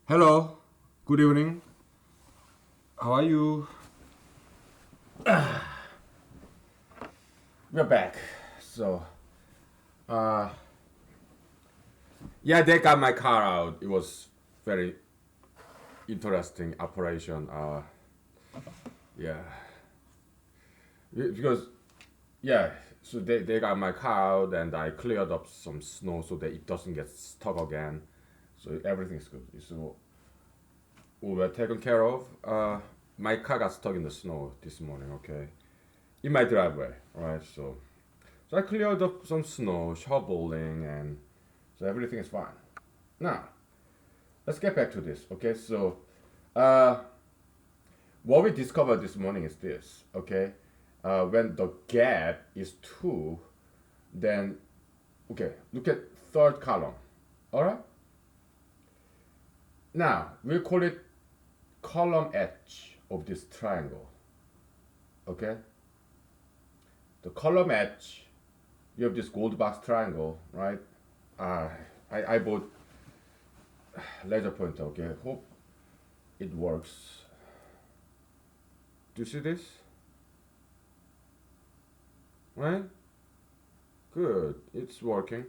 Hello, good evening. How are you? We're back. So, uh, yeah, they got my car out. It was very interesting operation. Yeah, because yeah, so they got my car out and I cleared up some snow so that it doesn't get stuck again. So everything's good. So we were taken care of. My car got stuck in the snow this morning. Okay, in my driveway, right? So I cleared up some snow, shoveling, and so everything is fine. Now, let's get back to this. Okay, so uh, what we discovered this morning is this. Okay, when the gap is 2, then, okay, look at third column. All right. Now, we call it column edge of this triangle. Okay, the column edge, you have this gold box triangle, right? Uh, I bought laser pointer. Okay, hope it works. Do you see this? Right? Good. It's working.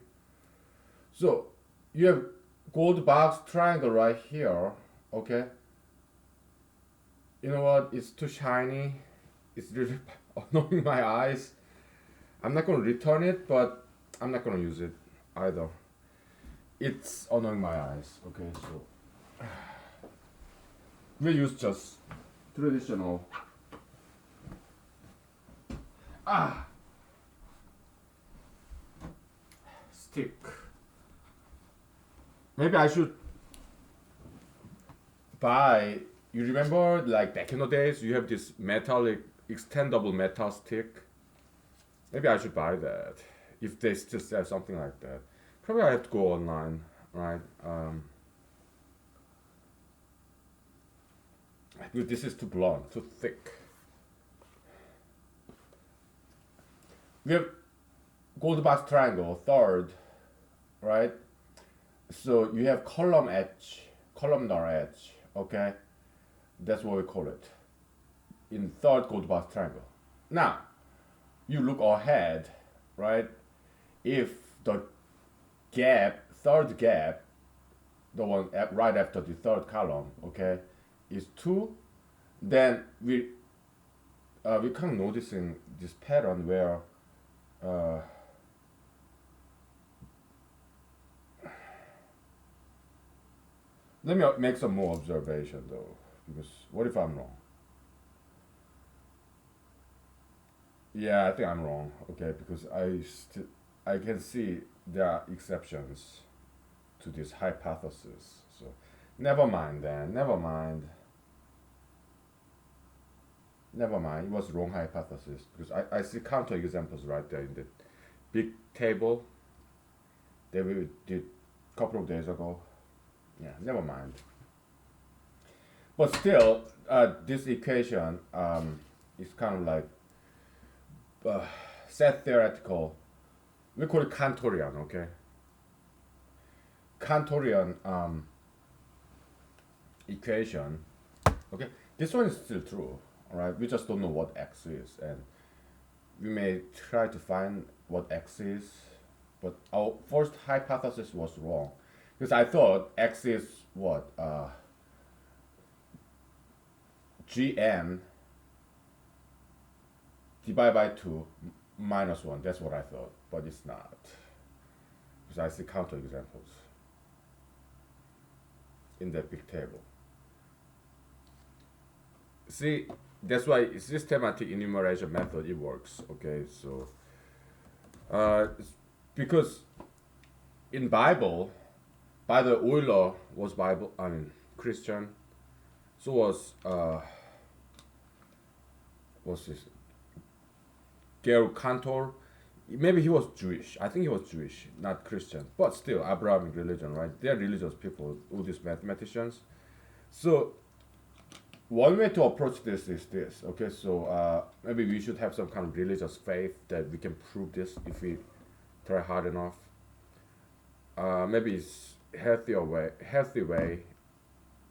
So you have gold box triangle right here. Okay. You know what? It's too shiny. It's really annoying my eyes. I'm not gonna return it, but I'm not gonna use it either. It's annoying my eyes. Okay, so we use just traditional stick. Maybe I should buy. You remember, like back in the days, you have this metallic extendable metal stick. Maybe I should buy that if they still sell something like that. Probably I have to go online, right? Because this is too blunt, too thick. We have gold box triangle, third, right? So you have column edge, columnar edge, okay? That's what we call it in third gold box triangle. Now, you look ahead, right? If the gap, third gap, the one right after the third column, okay, is 2, then we can noticing this pattern where uh, let me make some more observation though, because what if I'm wrong? Yeah, I think I'm wrong. Okay, because I can see there are exceptions to this hypothesis. So never mind then. Never mind. Never mind. It was wrong hypothesis because I see counter examples right there in the big table that we did a couple of days ago. Yeah, never mind. But still, this equation is kind of like uh, set theoretical. We call it Cantorian, okay? Cantorian equation. Okay, this one is still true. All right, we just don't know what x is, and we may try to find what x is, but our first hypothesis was wrong because I thought x is what gn divided by 2 minus 1. That's what I thought, but it's not because I see counter examples in that big table. See, that's why systematic enumeration method it works. Okay, so because in Bible, by the Euler was Bible. I mean Christian. So was this Georg Cantor? Maybe he was Jewish. I think he was Jewish, not Christian, but still Abrahamic religion, right? They're religious people, all these mathematicians. So one way to approach this is this. Okay, so maybe we should have some kind of religious faith that we can prove this if we try hard enough. Maybe it's healthy way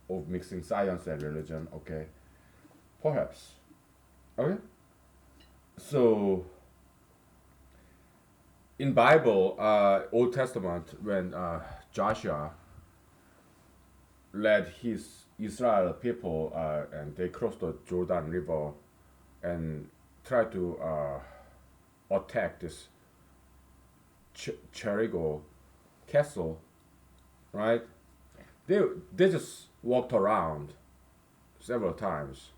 of mixing science and religion. Okay, perhaps. Okay, so in Bible, Old Testament, when Joshua led his Israel people and they crossed the Jordan River and tried to attack this Jericho castle, right? They they just walked around several times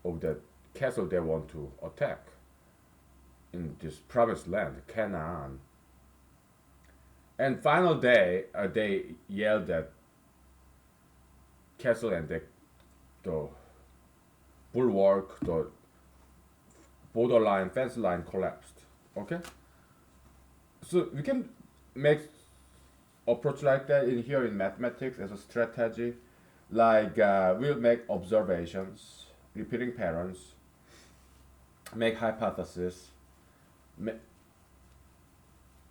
of the castle they want to attack in this promised land, Canaan. And final day, they yelled at castle and the bulwark, the borderline fence line collapsed. Okay, so we can make approach like that in here in mathematics as a strategy. Like we'll make observations, repeating patterns, make hypotheses, ma-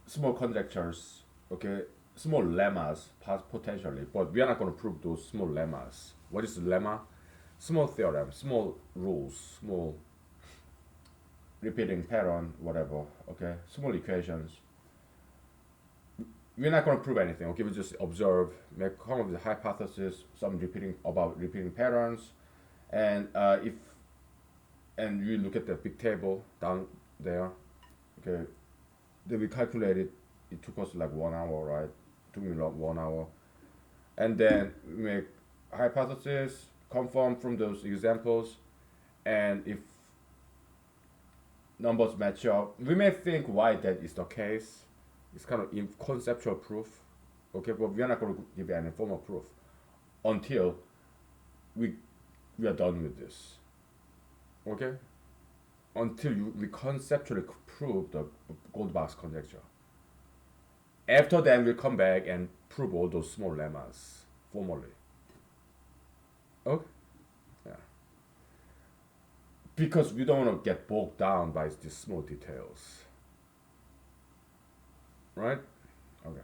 small conjectures, okay, small lemmas potentially, but we are not going to prove those small lemmas. What is the lemma? Small theorem, small rules, small repeating pattern, whatever, okay, small equations. We're not going to prove anything, okay, we just observe, come up with a hypothesis, some repeating about repeating patterns, and if and you look at the big table down there, okay, then we calculated it took us like 1 hour, right? It took me like 1 hour, and then we make hypothesis, confirm from those examples, and if numbers match up, we may think why that is the case. It's kind of conceptual proof, okay, but we are not going to give any formal proof until we we are done with this, okay? Until we conceptually prove the gold box conjecture. After then, we'll come back and prove all those small lemmas formally. Okay? Yeah. Because we don't want to get bogged down by these small details. Right? Okay.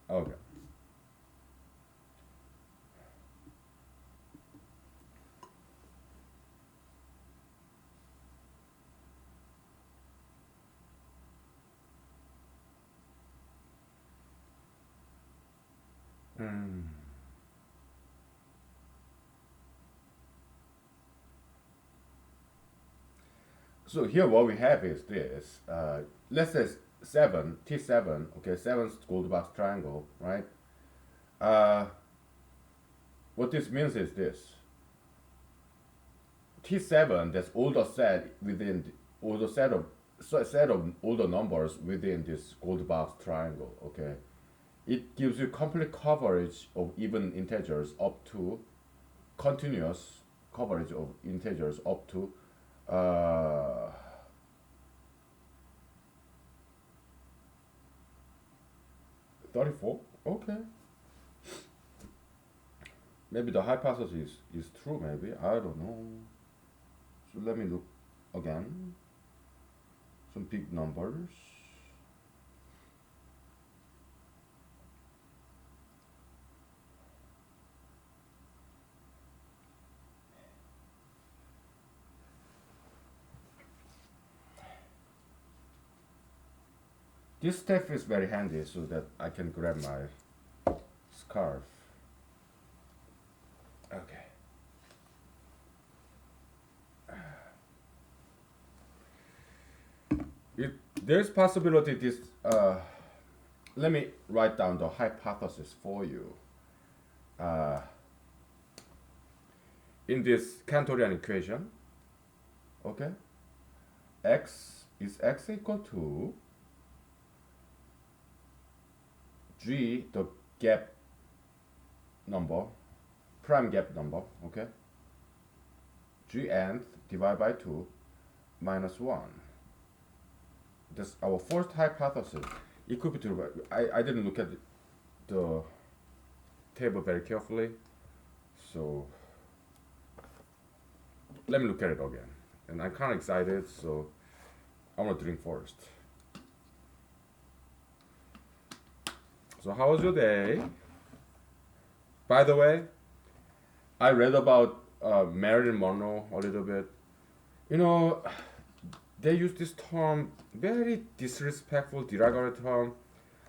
Okay. Hmm. So here what we have is this. Let's say 7, T7, okay, 7's gold box triangle, right? Uh, what this means is this. T7, that's all the set within all the set of all the numbers within this gold box triangle, okay? It gives you complete coverage of even integers up to continuous coverage of integers up to uh, 34. Okay, maybe the hypothesis is true. Maybe I don't know. So let me look again. Some big numbers. This stuff is very handy so that I can grab my scarf. Okay. It, there's possibility this. Let me write down the hypothesis for you. Uh, in this Cantorian equation, okay, x equal to g, the gap number, prime gap number, okay, g nth divided by 2 minus 1. That's our first hypothesis. It could be true. I didn't look at the table very carefully, so let me look at it again. And I'm kind of excited, so I want to drink first. So how was your day? By the way, I read about Marilyn Monroe a little bit. You know, they use this term, very disrespectful, derogatory term,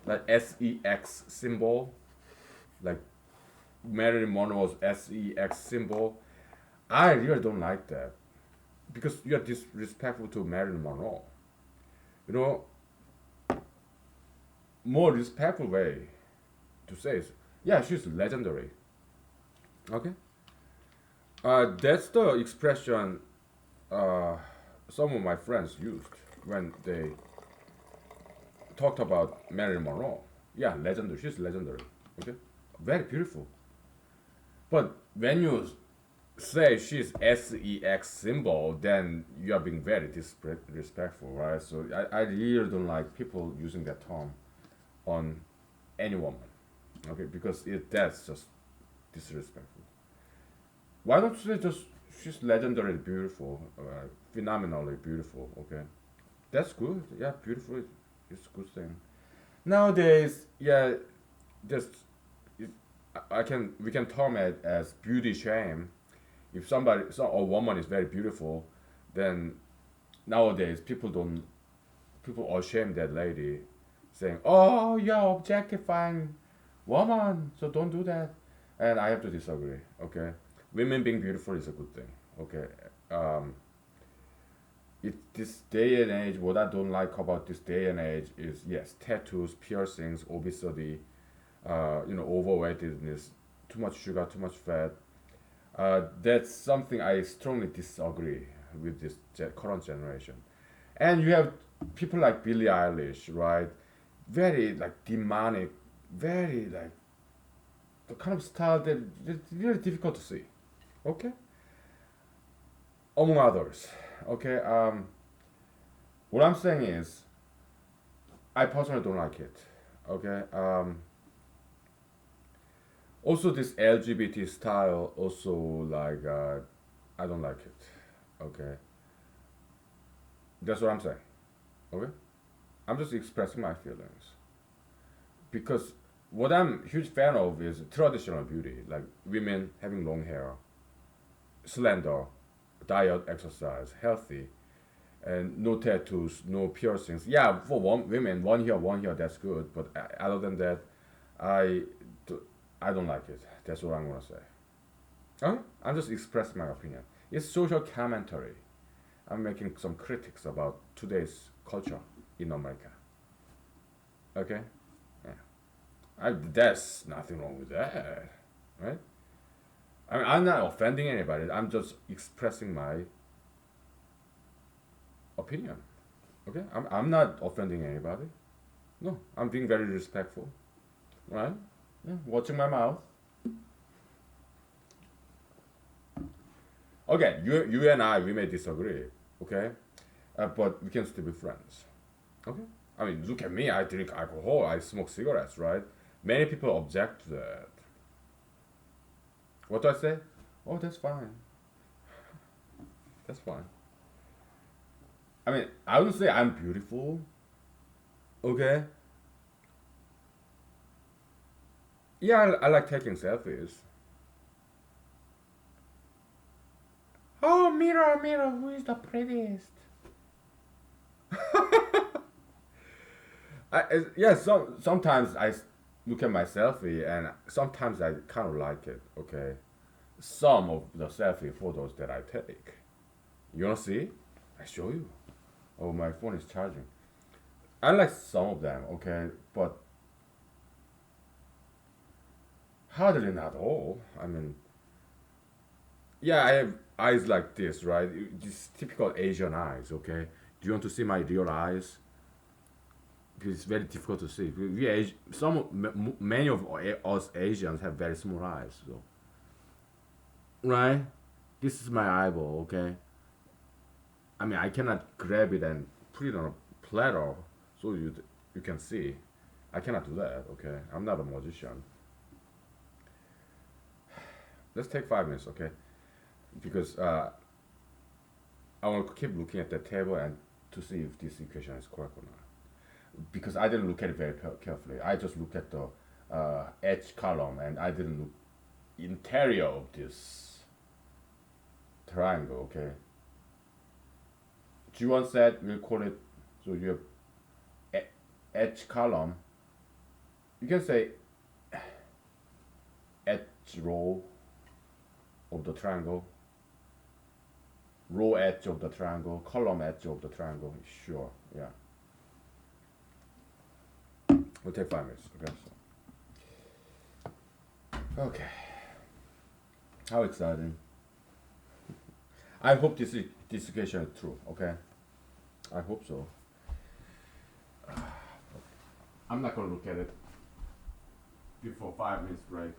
like sex symbol, like Marilyn Monroe's sex symbol. I really don't like that because you are disrespectful to Marilyn Monroe. You know, more respectful way to say is, yeah, she's legendary. Okay, that's the expression uh, some of my friends used when they talked about Marilyn Monroe. Yeah, legendary. She's legendary. Okay, very beautiful. But when you say she's sex symbol, then you are being very disrespectful, right? So I really don't like people using that term on any woman, okay? Because that's just disrespectful. Why don't you say just she's legendary beautiful, phenomenally beautiful, okay? That's good. Yeah, beautiful is a good thing. Nowadays, yeah, just it, I can we can term it as beauty shame. If a woman is very beautiful, then nowadays people are shame that lady, saying, "Oh, you're objectifying woman, so don't do that." And I have to disagree. Okay, women being beautiful is a good thing. Okay, um, this day and age, what I don't like about this day and age is, yes, tattoos, piercings, obesity, overweightedness, too much sugar, too much fat. That's something I strongly disagree with this current generation. And you have people like Billie Eilish, right? Very like demonic, very like the kind of style that it's really difficult to see. Okay, among others. Okay, what I'm saying is, I personally don't like it. Okay, also this LGBT style, also like I don't like it. Okay, that's what I'm saying. Okay, I'm just expressing my feelings because what I'm huge fan of is traditional beauty, like women having long hair, slender, diet, exercise, healthy, and no tattoos, no piercings. Yeah, for women, one here, that's good. But other than that, I, do, I don't like it. That's what I'm gonna say. Huh? I'm just expressing my opinion. It's social commentary. I'm making some critics about today's culture in America. Okay, yeah. There's nothing wrong with that, right? I mean, I'm not offending anybody. I'm just expressing my opinion. Okay, I'm not offending anybody. No, I'm being very respectful, right? Yeah, watching my mouth. Okay, you and I, we may disagree, okay, but we can still be friends. Okay, I mean, look at me. I drink alcohol. I smoke cigarettes, right? Many people object to that. What do I say? Oh, that's fine. That's fine. I mean, I would say I'm beautiful. Okay. Yeah, I like taking selfies. Oh, mirror, mirror, who is the prettiest? Yeah, sometimes I look at my selfie and sometimes I kind of like it. Okay, some of the selfie photos that I take. You wanna see? I show you. Oh, my phone is charging. I like some of them. Okay, but hardly not all. I mean, yeah, I have eyes like this, right? Just typical Asian eyes. Okay, do you want to see my real eyes? Because it's very difficult to see. Many of us Asians have very small eyes. So, right? This is my eyeball. Okay. I mean, I cannot grab it and put it on a platter so you can see. I cannot do that. Okay. I'm not a magician. Let's take 5 minutes. Okay. Because I want to keep looking at the table and to see if this equation is correct or not. because I didn't look at it very carefully. I just looked at the edge column, and I didn't look interior of this triangle. Okay. G1 set, we'll call it. So you have edge column. You can say edge row of the triangle, row edge of the triangle, column edge of the triangle. Sure, yeah. We'll take 5 minutes. Okay. So. Okay. How exciting! I hope this equation is true. Okay. I hope so. I'm not gonna look at it before 5 minutes break.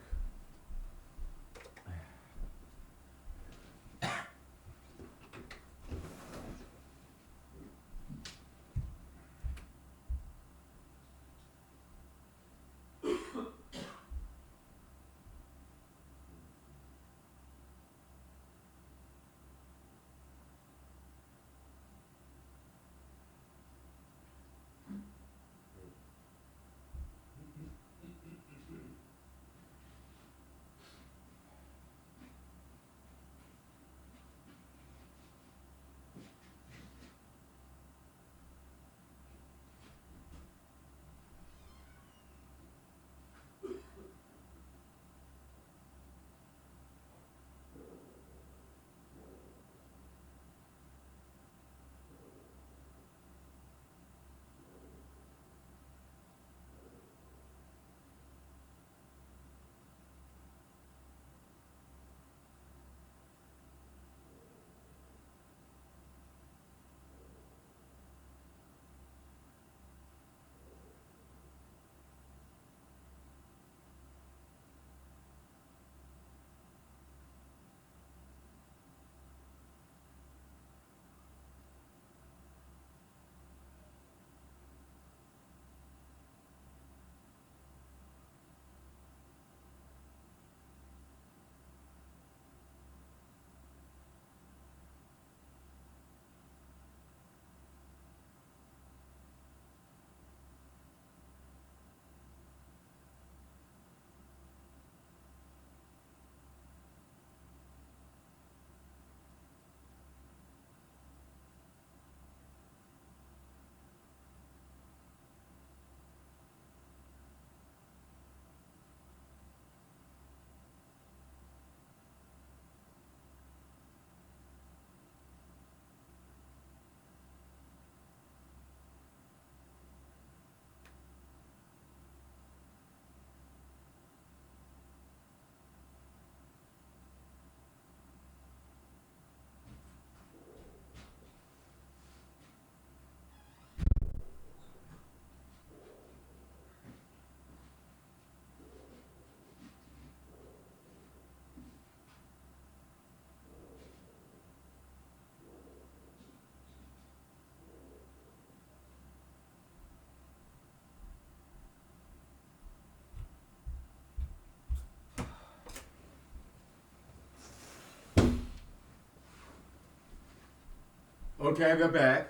Okay, we're back.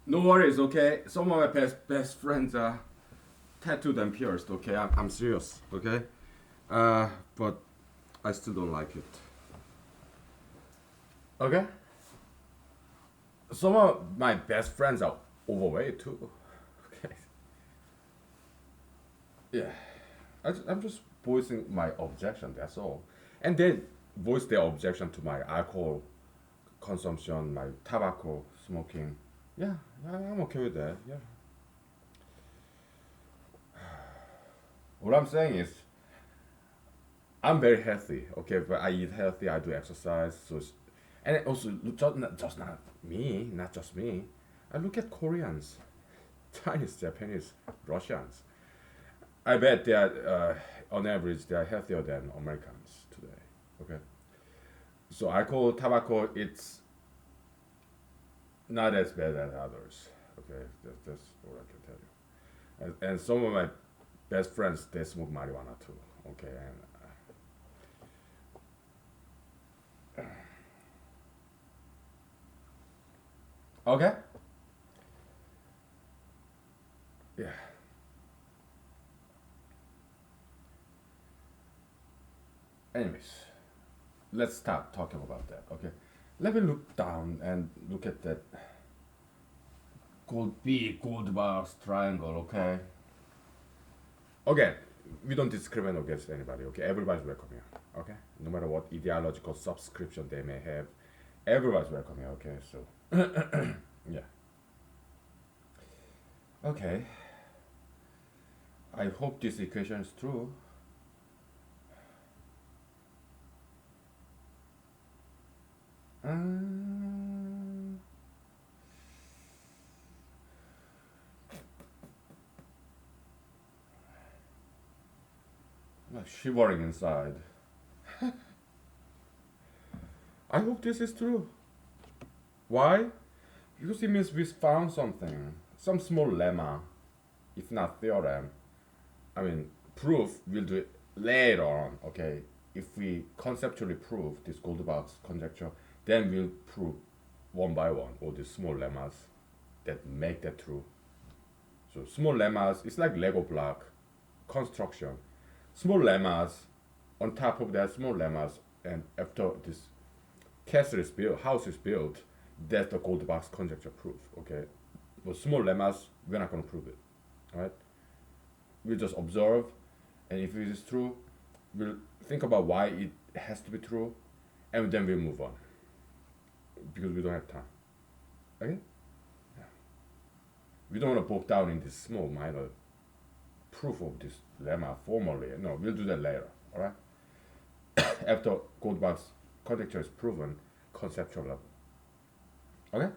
No worries, okay? Some of my best friends are tattooed and pierced, okay? I'm serious, okay? But I still don't like it. Okay? Some of my best friends are overweight too. Okay. Yeah. I'm just voicing my objection, that's all. And they voice their objection to my alcohol consumption, my tobacco smoking. Yeah, yeah, I'm okay with that. Yeah. What I'm saying is, I'm very healthy. Okay, but I eat healthy. I do exercise. And also just not me, not just me. I look at Koreans, Chinese, Japanese, Russians. I bet they are, on average, they are healthier than Americans today. Okay, so alcohol, tobacco, it's not as bad as others. Okay, that's what I can tell you. And some of my best friends, they smoke marijuana too. Okay, and okay. Anyways, let's start talking about that. Okay, let me look down and look at that big gold box triangle. Okay. Again, we don't discriminate against anybody. Okay, everybody's welcome here. Okay, no matter what ideological subscription they may have, everybody's welcome here. Okay, so yeah. Okay. I hope this equation is true. Um, I'm shivering inside. I hope this is true. Why? Because it means we found something, some small lemma, if not theorem. I mean, proof we'll do it later on. Okay, if we conceptually prove this Goldbach's conjecture, then we'll prove one by one all these small lemmas that make that true. So small lemmas, it's like Lego block construction. Small lemmas, on top of that small lemmas, and after this castle is built, house is built, that's the Goldbach's conjecture proof. Okay, but small lemmas, we're not gonna prove it. All right, we'll just observe, and if it is true, we'll think about why it has to be true, and then we'll move on because we don't have time. Okay, we don't want to bog down in this small minor proof of this lemma formally. No, we'll do that later. All right, after Goldbach's conjecture is proven, conceptual level. Okay.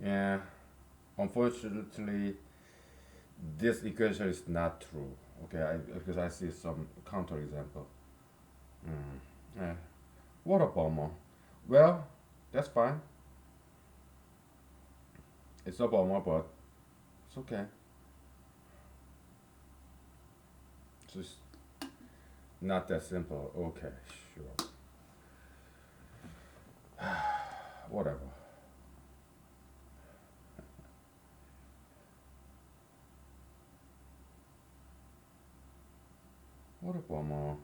Yeah, unfortunately, this equation is not true. Okay, because I see some counterexample. Yeah, what a bummer. Well, that's fine. It's a bummer, but it's okay. It's just not that simple. Okay, sure. Whatever. What a bummer.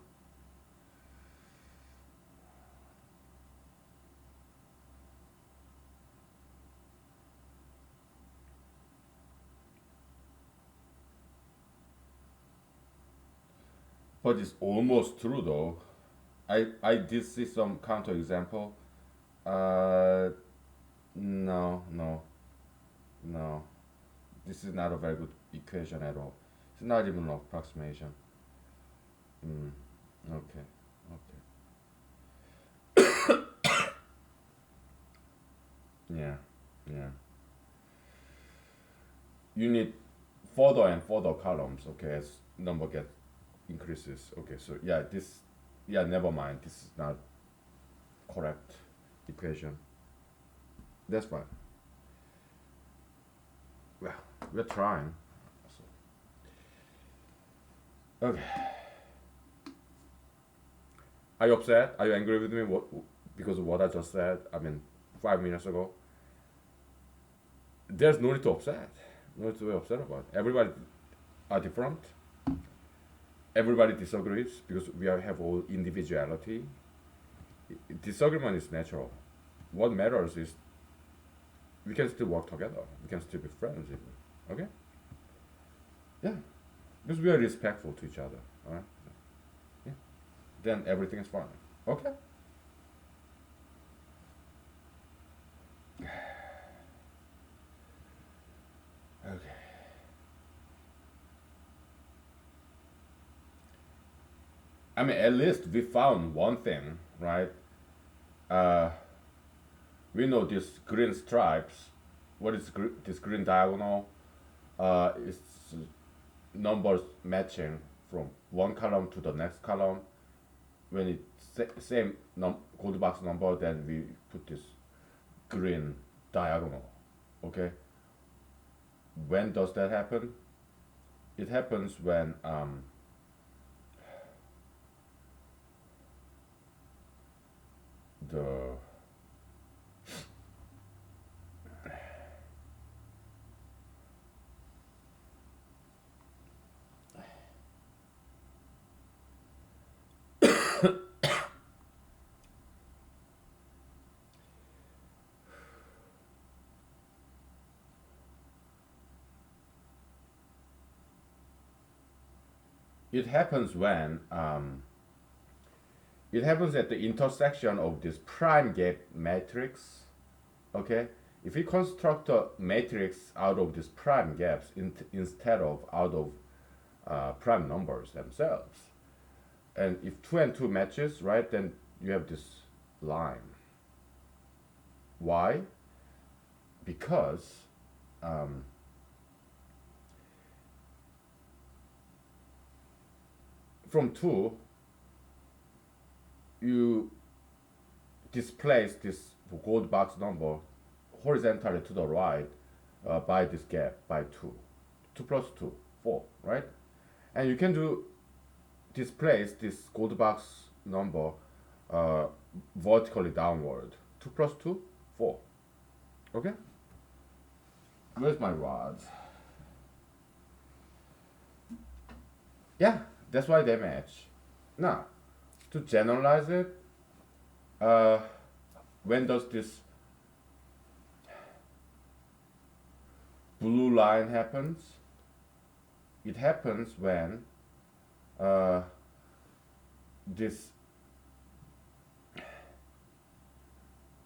But it's almost true though. I did see some counterexample. Uh, no, no, no. This is not a very good equation at all. It's not even an approximation. Mm, okay, okay. Yeah, yeah. You need further and further columns, okay, as number get increases. Okay, so yeah, this, yeah, never mind. This is not correct equation. That's fine. Well, we're trying. So, okay. Are you upset? Are you angry with me? What, because of what I just said? I mean, 5 minutes ago. There's no need to upset. No need to be upset about it. Everybody are different. Everybody disagrees because we have all individuality. Disagreement is natural. What matters is we can still work together. We can still be friends even. Okay? Yeah. Because we are respectful to each other. Alright? Yeah. Then everything is fine. Okay? Okay. I mean, at least we found one thing, right? Uh, we know these green stripes. What is this green diagonal? It's numbers matching from one column to the next column. When it's same code box number, then we put this green diagonal. Okay. when does that happen? It happens when the it happens when it happens at the intersection of this prime gap matrix. Okay, if we construct a matrix out of these prime gaps instead of out of prime numbers themselves, and if 2 and 2 matches, right, then you have this line. Why? Because from 2 you displace this gold box number horizontally to the right by this gap by 2. 2 plus 2, 4, right? And you can do displace this gold box number vertically downward. 2 plus 2, 4. Okay? Where's my rod? Yeah, that's why they match. Now, to generalize it, when does this blue line happens? It happens when this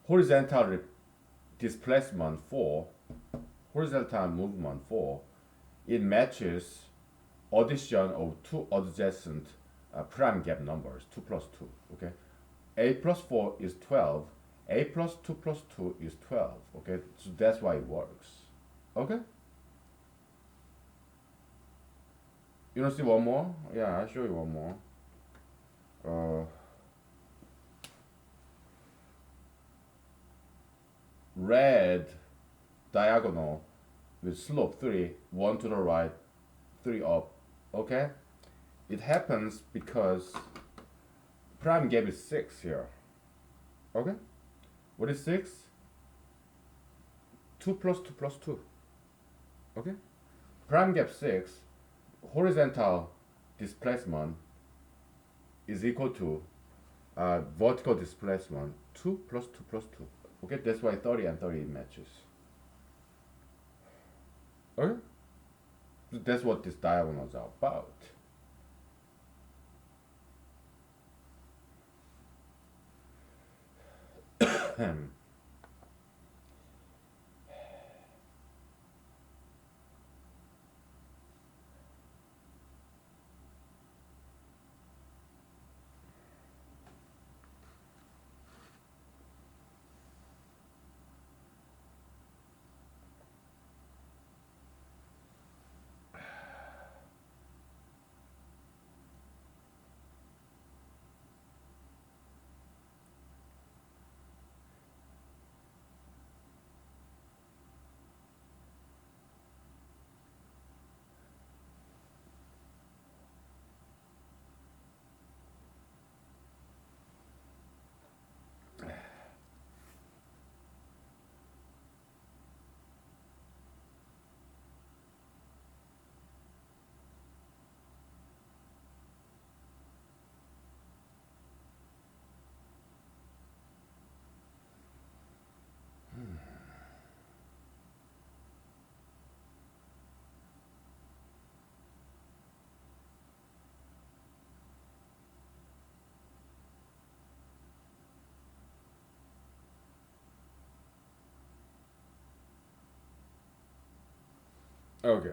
horizontal displacement 4, horizontal movement 4, it matches addition of two adjacent prime gap numbers, 2 plus 2, okay? A plus 4 is 12, A plus 2 plus 2 is 12, okay? So that's why it works, okay? You want to see one more? Yeah, I'll show you one more. Red diagonal with slope 3, 1 to the right, 3 up, okay? It happens because prime gap is 6 here, okay? What is 6? 2 plus 2 plus 2, okay? Prime gap 6, horizontal displacement is equal to vertical displacement 2 plus 2 plus 2. Okay, that's why 30 and 30 matches. Okay? So that's what this diagonals are about. Okay.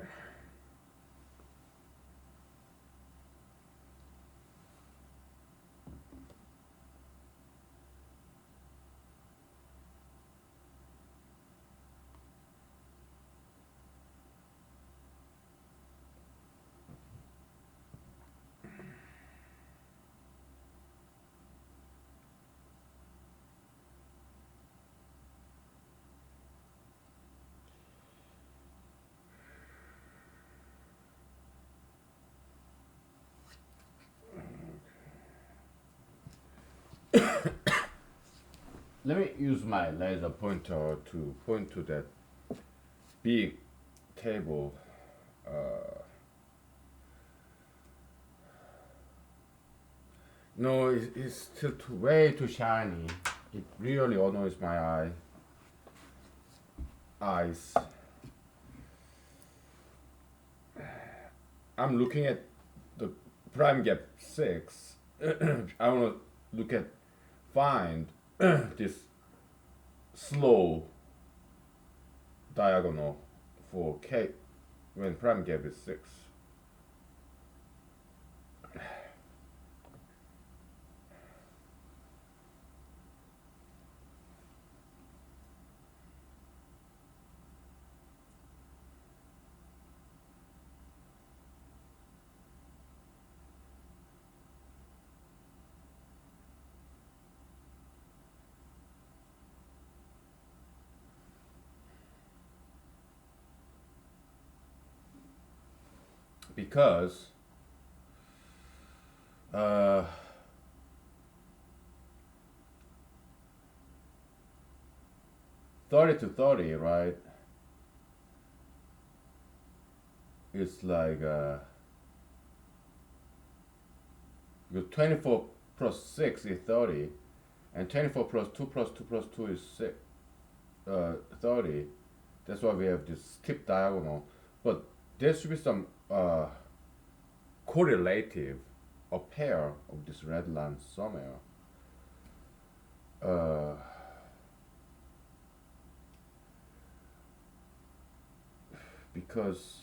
let me use my laser pointer to point to that big table. No, it's still way too shiny. It really annoys my eyes. I'm looking at the prime gap 6. I want to look at find this slow diagonal for K when prime gap is 6. Because uh, '30 to 30, right? It's like 24 plus 6 is 30, and 24 plus 2 plus 2 plus 2 is 30. That's why we have this steep diagonal. But there should be some correlative, a pair of this red line somewhere. Uh, because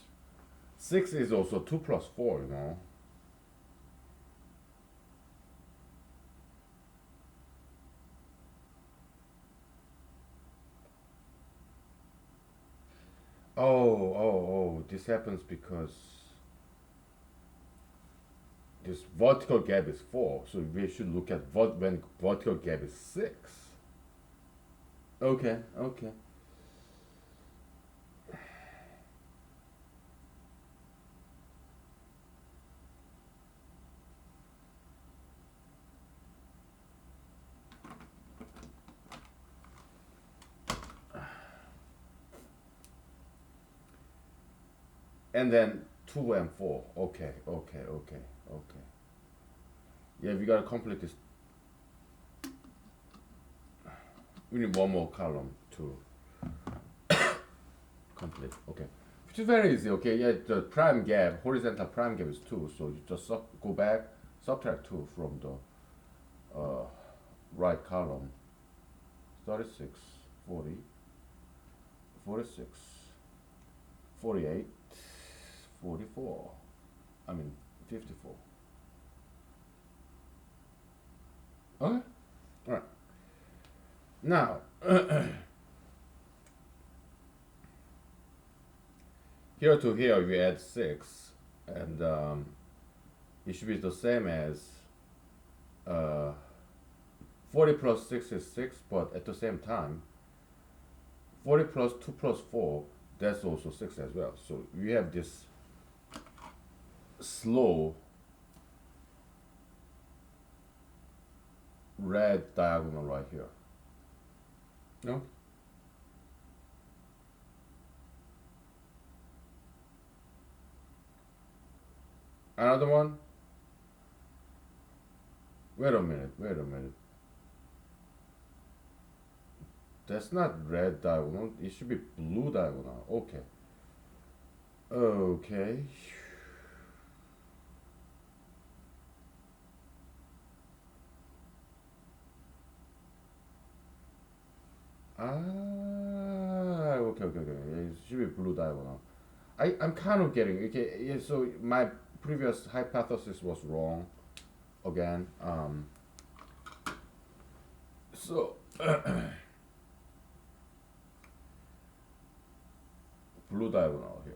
6 is also 2 plus 4, you know. This happens because this vertical gap is 4, so we should look at when vertical gap is 6. Okay, okay. And then 2 and 4. Okay, okay, okay, okay. Yeah, we gotta complete this. We need one more column to complete. Okay, which is very easy. Okay, yeah, the prime gap, horizontal prime gap is 2, so you just go back, subtract 2 from the right column. 36, 40, 46, 48, 44. I mean 54. Okay, all right. Now. Here to here we add 6, and it should be the same as uh, 40 plus 6 is 6, but at the same time 40 plus 2 plus 4, that's also 6 as well. So we have this slow red diagonal right here. No? Another one? Wait a minute, wait a minute. That's not red diagonal, it should be blue diagonal. Okay. Okay. Okay. It should be blue diagonal. I'm kind of getting okay. Yeah, so my previous hypothesis was wrong again. So blue diagonal here.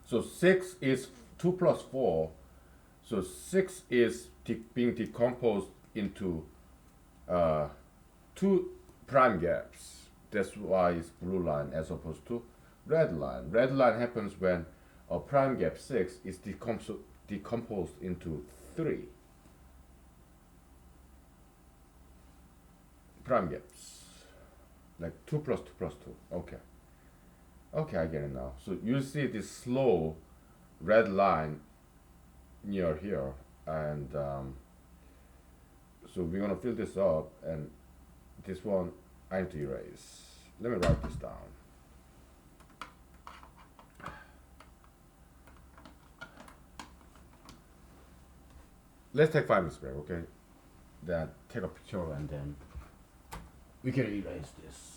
So 6 is 2 plus 4. So 6 is being decomposed into 2 prime gaps. That's why it's blue line as opposed to red line. Red line happens when a prime gap 6 is decomposed into 3 prime gaps. Like 2 plus 2 plus 2. Okay. Okay, I get it now. So you see this slow red line near here, and so we're gonna fill this up, and this one I need to erase. Let me write this down. Let's take 5 minutes break, okay? Then take a picture, and then we can erase this.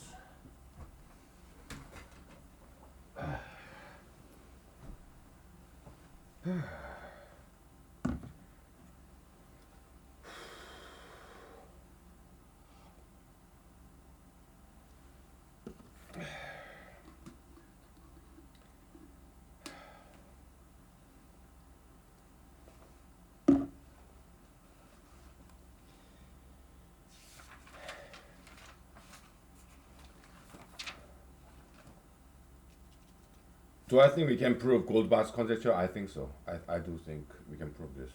Do I think we can prove Goldbach's conjecture? I think so. I do think we can prove this.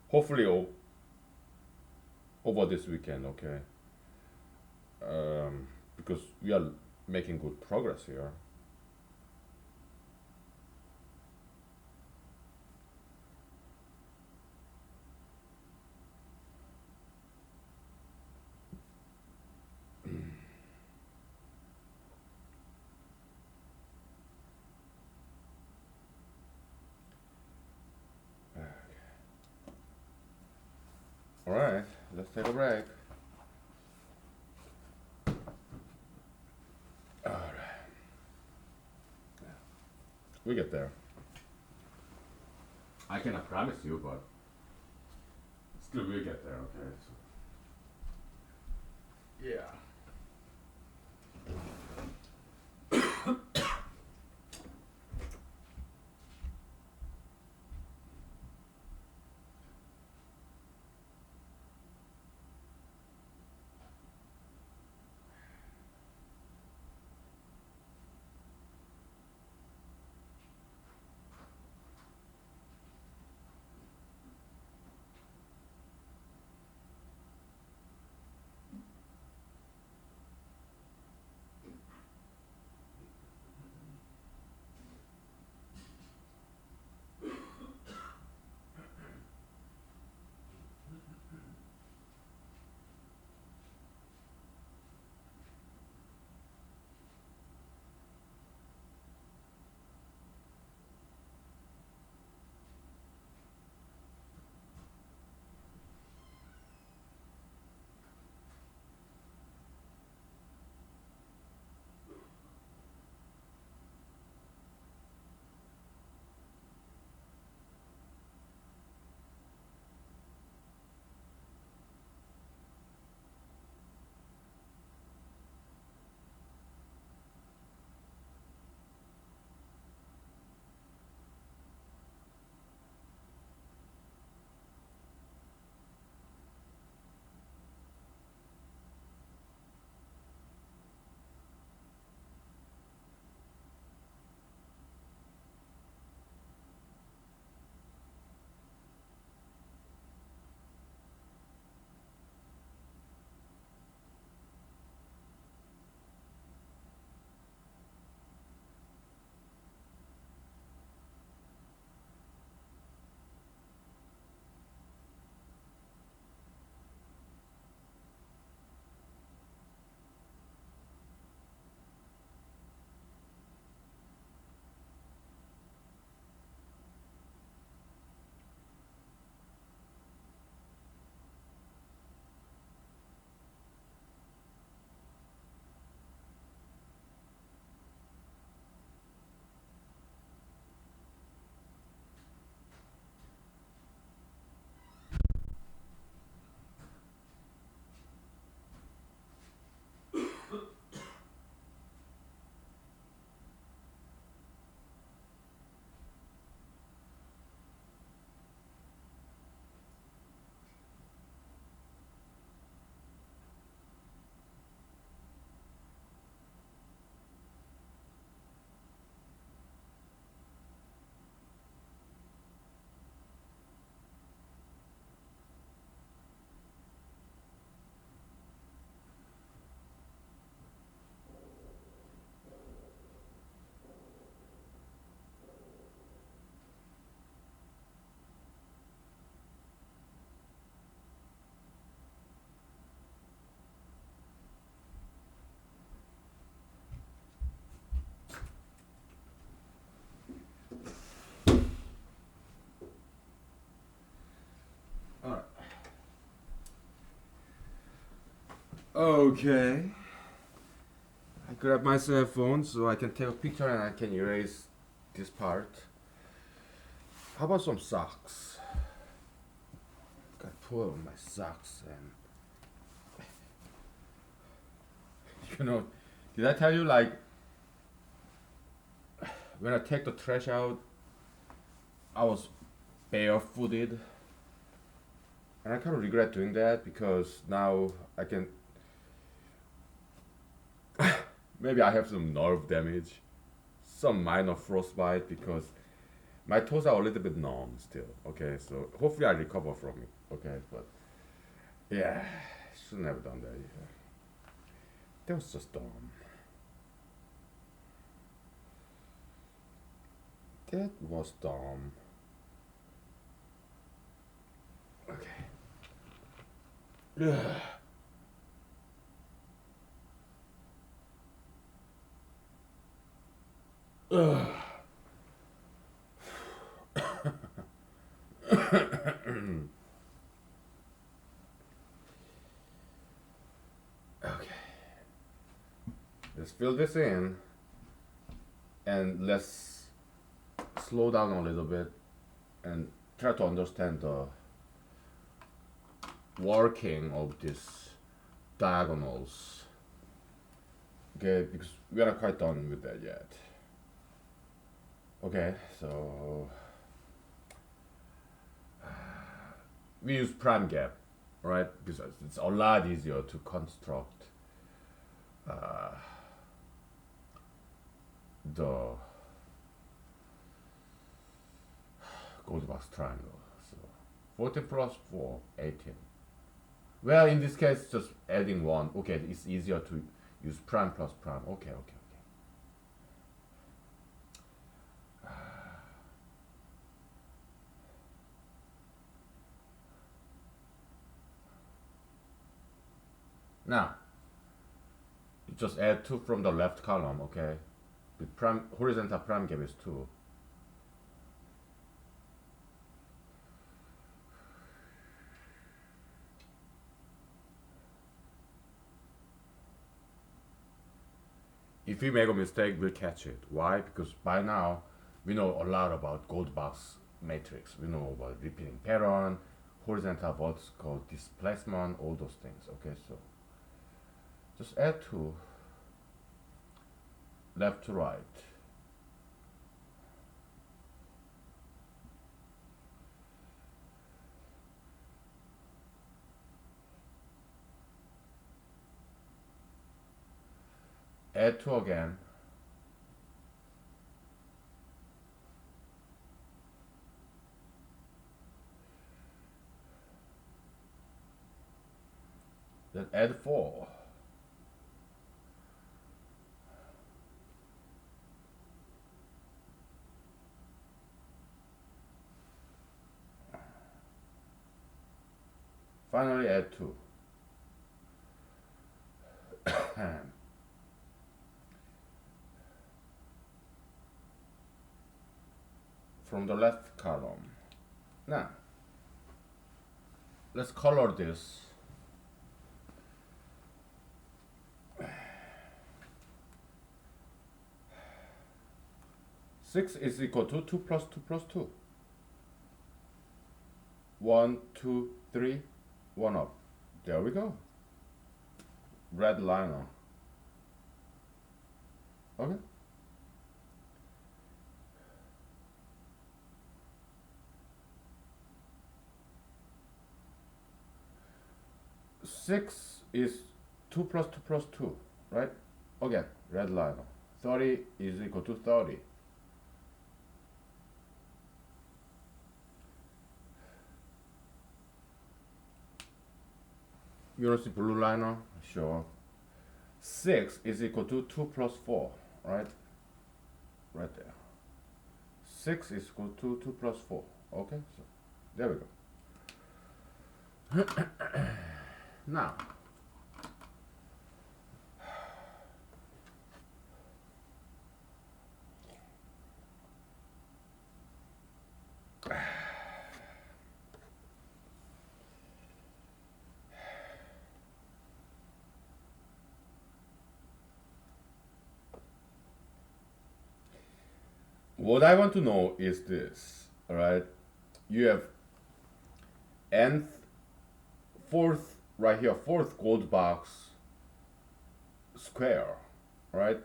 Hopefully over this weekend, okay? Because we are making good progress here. All right, let's take a break. All right, we get there. I cannot promise you, but still we get there. Okay. So, yeah. Okay. I grab my cell phone so I can take a picture and I can erase this part. How about some socks? Got put on my socks and you know, did I tell you like when I take the trash out, I was barefooted, and I kind of regret doing that because now I can. Maybe I have some nerve damage, some minor frostbite because my toes are a little bit numb still. Okay, so hopefully I recover from it. Okay, but yeah, shouldn't have done that. Yeah. That was just dumb. That was dumb. Okay. Ugh. Ugh. Okay. Let's fill this in and let's slow down a little bit and try to understand the working of these diagonals. Okay, because we are not quite done with that yet. Okay, so we use prime gap, right? Because it's a lot easier to construct uh, the Goldilocks triangle. So 14 plus 4, 18. Well, in this case, just adding 1. Okay, it's easier to use prime plus prime. Okay, okay, okay. Now, you just add 2 from the left column, okay? The prime, horizontal prime gap is 2. If we make a mistake, we'll catch it. Why? Because by now, we know a lot about Goldilocks matrix. We know about repeating pattern, horizontal vertical displacement, all those things. Okay, so just add 2, left to right. Add 2 again. Then add 4. Finally add 2. From the left column. Now, let's color this. Six is equal to 2 plus 2 plus 2. 1, 2, 3, 1 up. There we go. Red liner. Okay. Six is 2 plus 2 plus 2, right? Again, red liner. 30 is equal to 30. You want to see blue liner? Sure. 6 is equal to 2 plus 4, right? Right there. 6 is equal to 2 plus 4. Okay, so there we go. Now, What I want to know is this, all right? You have nth, fourth, right here, fourth gold box square, right?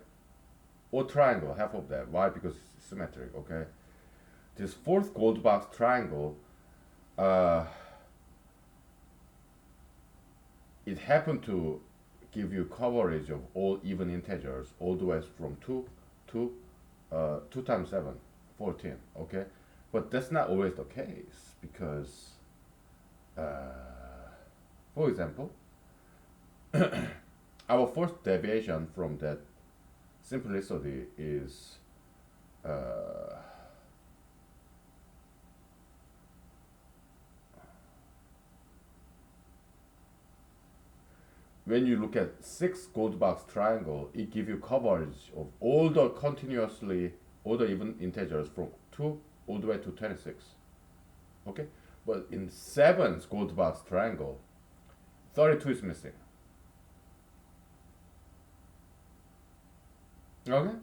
Or triangle, half of that. Why? Because it's symmetric, okay? This fourth gold box triangle, uh, it happened to give you coverage of all even integers all the way from 2 to 2 times 7, 14, okay? But that's not always the case because, for example, our first deviation from that simplicity is when you look at 6 gold box triangle, it gives you coverage of all the continuously all the even integers from 2 all the way to 26. Okay? But in 7 gold box triangle, 32 is missing. Okay?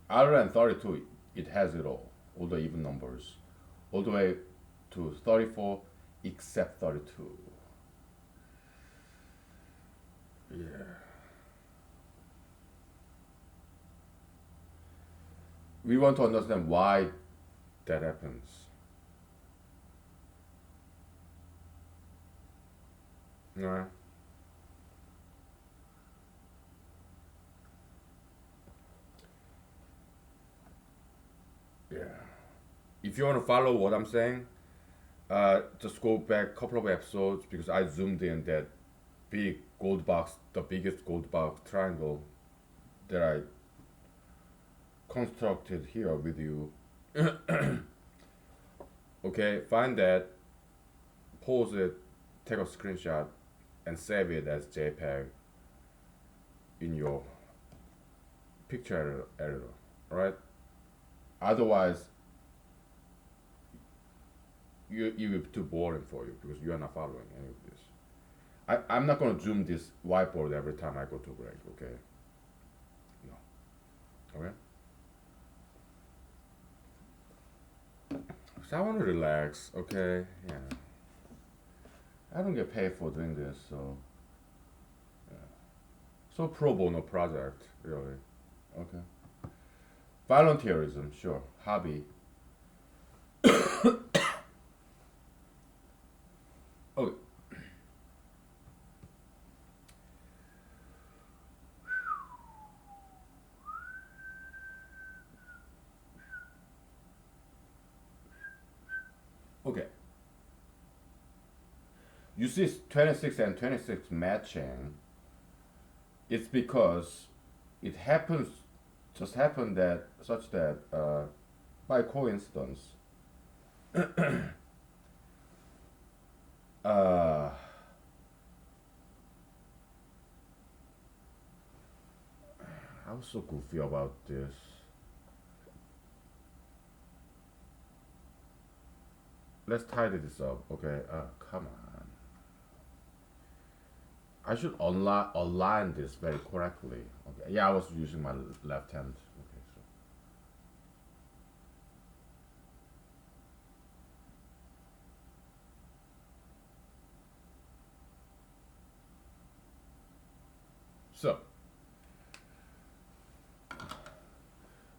Other than 32, it has it all the even numbers, all the way to 34 except 32. Yeah. We want to understand why that happens. Yeah. Yeah. If you want to follow what I'm saying, just go back a couple of episodes because I zoomed in that big gold box, the biggest gold box triangle that I constructed here with you. Okay, find that, pause it, take a screenshot, and save it as JPEG in your picture editor, right? Otherwise, you will be too boring for you because you are not following any of this. I'm not going to zoom this whiteboard every time I go to break, okay? No. Okay? So I want to relax, okay? Yeah. I don't get paid for doing this, so. Yeah. So pro bono project, really. Okay. Volunteerism, sure. Hobby. Okay. Okay. You see 26 and 26 matching. It's because it happens, just happened that, such that, by coincidence, uh, I was so goofy about this. Let's tidy this up, okay? Come on. I should align this very correctly. Okay. Yeah, I was using my left hand. Okay, so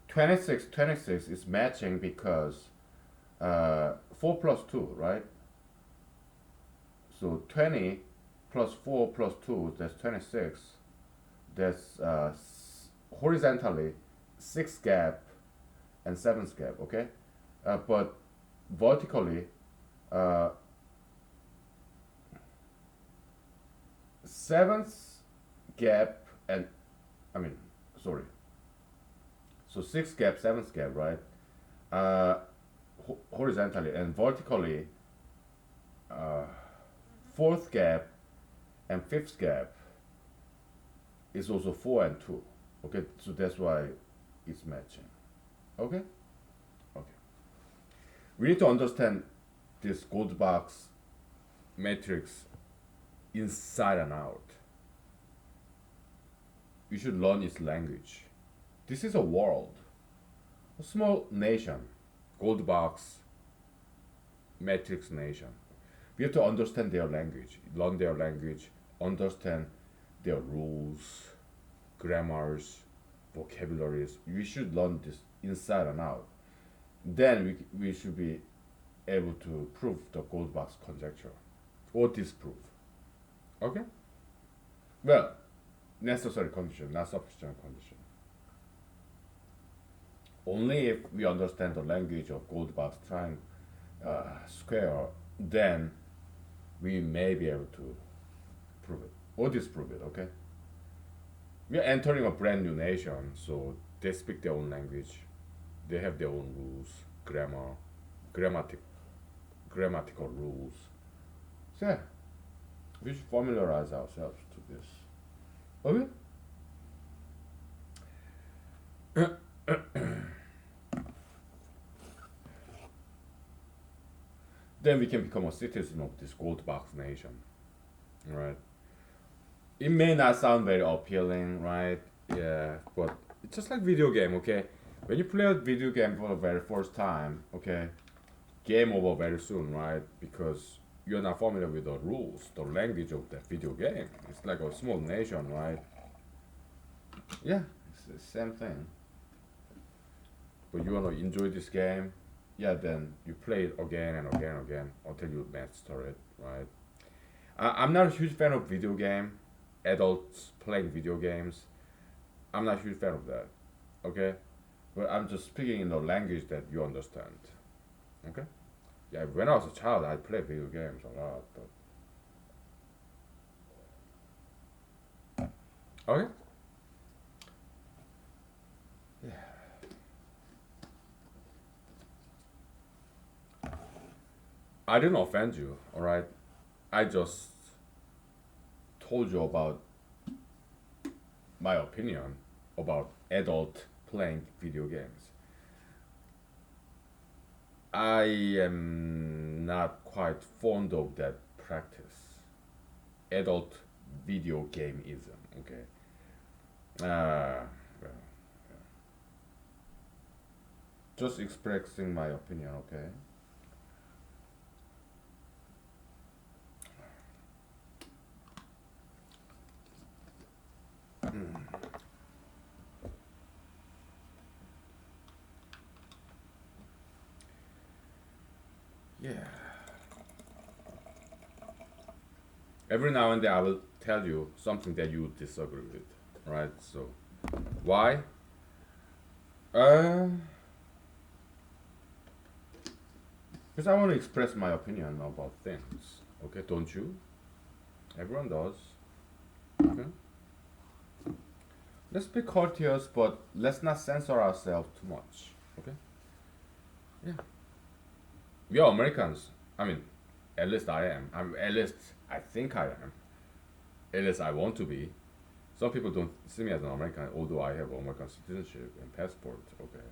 26 is matching because 4 plus 2, right? So 20 plus 4 plus 2, that's 26. That's horizontally 6 gap and 7 gap, okay? But vertically, uh, 7th gap and, I mean, sorry. So 6 gap, 7th gap, right? Horizontally and vertically, 4th gap and 5th gap is also 4 and 2. Okay, so that's why it's matching. Okay? Okay. We need to understand this gold box matrix inside and out. you should learn its language. This is a world, a small nation, gold box, matrix nation. We have to understand their language, learn their language, understand their rules, grammars, vocabularies. We should learn this inside and out. Then we should be able to prove the gold box conjecture or disprove. Okay? Well, necessary condition, not sufficient condition. Only if we understand the language of gold box triangle square, then we may be able to prove it or disprove it. Okay? We are entering a brand new nation, so they speak their own language. They have their own rules, grammar, grammatic, grammatical rules. So yeah, we should familiarize ourselves to this. Okay? Then we can become a citizen of this gold box nation, right? It may not sound very appealing, right? Yeah, but it's just like video game, okay? When you play a video game for the very first time, okay, game over very soon, right? Because you're not familiar with the rules, the language of that video game. It's like a small nation, right? Yeah, it's the same thing. But you wanna enjoy this game, yeah, then you play it again and again and again until you master it, right? I'm not a huge fan of video game, adults playing video games. I'm not a huge fan of that, okay? But I'm just speaking in a language that you understand, okay? Yeah, when I was a child, I played video games a lot, but okay. Yeah. I didn't offend you, all right? I just told you about my opinion about adult playing video games. I am not quite fond of that practice. Adult video gameism, okay? Well, just expressing my opinion, okay? Yeah. Every now and then I will tell you something that you disagree with, right? So, why? Uh, because I want to express my opinion about things. Okay, don't you? Everyone does. Okay. Let's be courteous, but let's not censor ourselves too much. Okay? Yeah. We are Americans. I mean, at least I am. At least I think I am. At least I want to be. Some people don't see me as an American, although I have American citizenship and passport. Okay.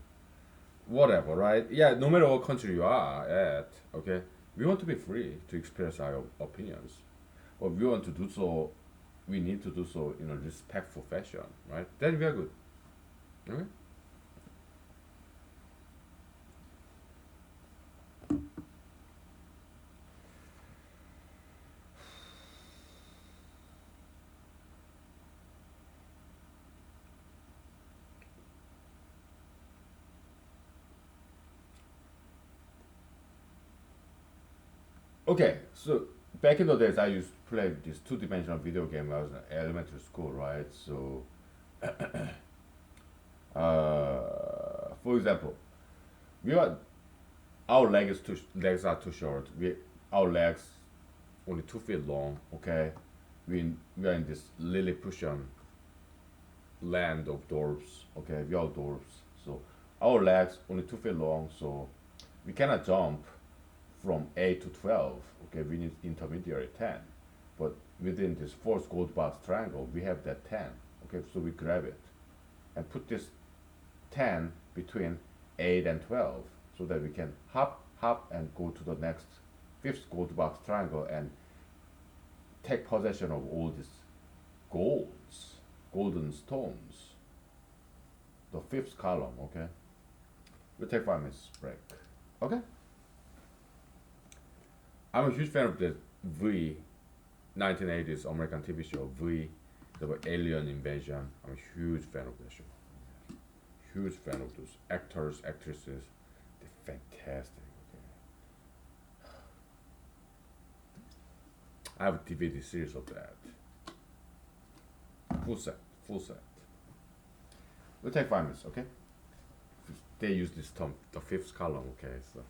Whatever, right? Yeah, no matter what country you are at, okay, we want to be free to express our opinions. But we want to do so, we need to do so in a respectful fashion, right? Then we are good. Okay? Okay, so back in the days, I used to play this two-dimensional video game. I was in elementary school, right? So, for example, we are our legs are too short. Our legs only 2 feet long. Okay, we are in this Lilliputian land of dwarves. Okay, we are dwarves. So our legs only 2 feet long. So we cannot jump from 8 to 12. Okay, we need intermediary 10. But within this fourth gold box triangle, we have that 10. Okay, so we grab it and put this 10 between 8 and 12 so that we can hop, hop, and go to the next fifth gold box triangle and take possession of all these golds. golden stones. The fifth column, okay? We'll take 5 minutes break. Okay? I'm a huge fan of the V 1980s American TV show V, the alien invasion. I'm a huge fan of that show. Huge fan of those actors, actresses. They're fantastic. Okay. I have a DVD series of that. Full set, full set. We'll take 5 minutes, okay? They use this term, the fifth column, okay? So.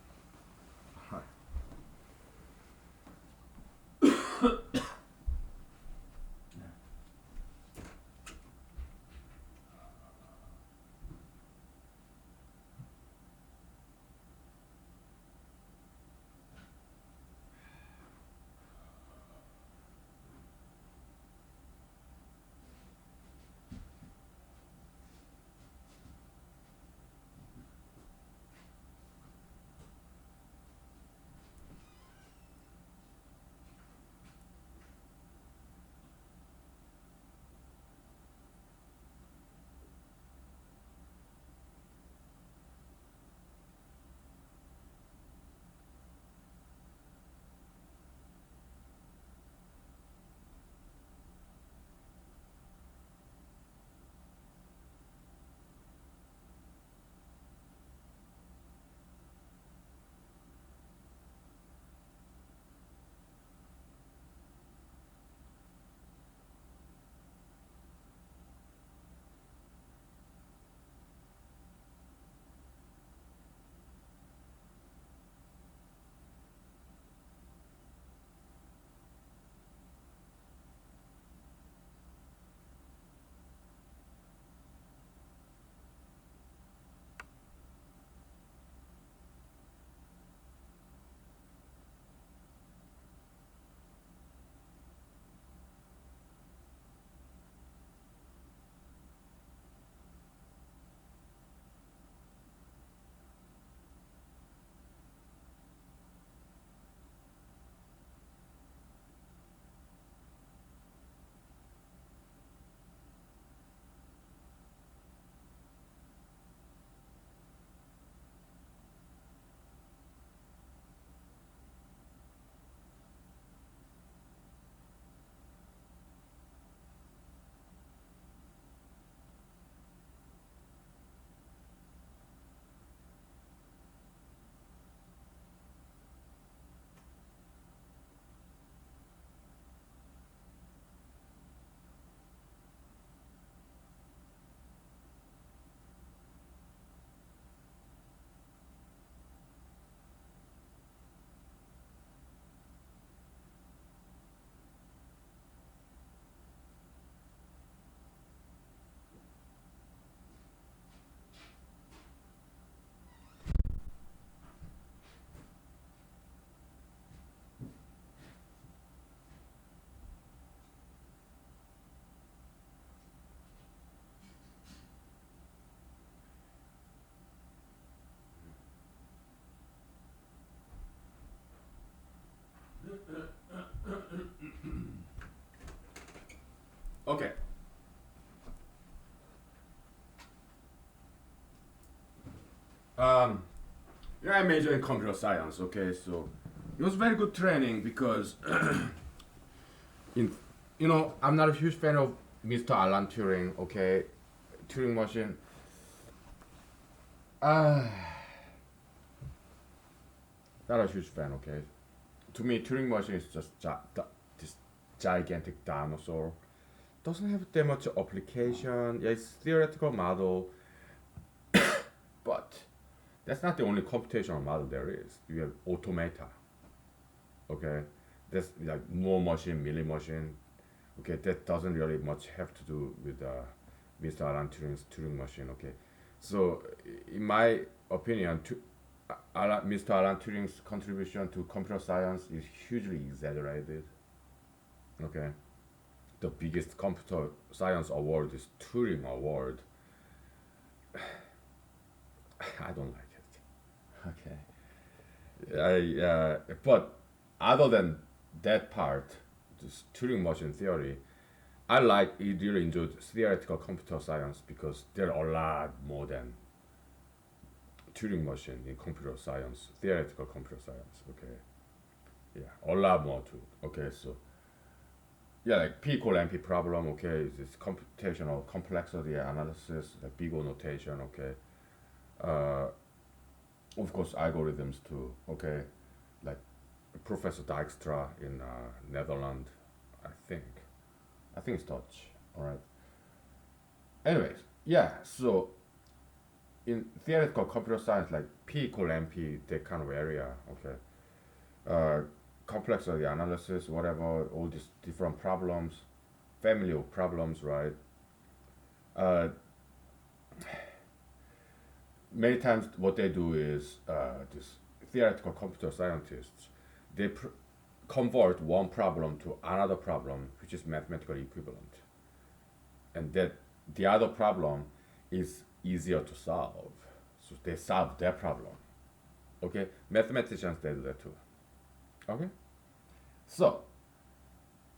Okay. Um, yeah, I majored in computer science. Okay, so it was very good training because, in, I'm not a huge fan of Mr. Alan Turing. Okay, Turing machine. Uh, Not a huge fan. Okay, to me, Turing machine is just this gigantic dinosaur. Doesn't have that much application. Yeah, it's theoretical model, but that's not the only computational model there is. You have automata. Okay, that's like more machine, milli machine. Okay, that doesn't really much have to do with Mr. Alan Turing's Turing machine. Okay, so in my opinion, Mr. Alan Turing's contribution to computer science is hugely exaggerated. Okay, the biggest computer science award is Turing Award. I don't like it. But other than that part, this Turing machine theory, I really enjoyed theoretical computer science because there are a lot more than Turing machine in computer science, theoretical computer science. Okay, yeah, a lot more too. Okay, so yeah, like P equal NP problem. Okay, it's computational complexity analysis, like big O notation. Okay, uh, of course algorithms too. Okay, like Professor Dijkstra in Netherlands, I think. I think it's Dutch. All right. Anyways, yeah. So in theoretical computer science, like P equal NP, that kind of area. Okay. Uh, Complexity analysis, whatever, all these different problems, family of problems, right? Uh, Many times, what they do is these theoretical computer scientists, they convert one problem to another problem, which is mathematically equivalent, and that the other problem is easier to solve. So they solve that problem. Okay, mathematicians they do that too. Okay, so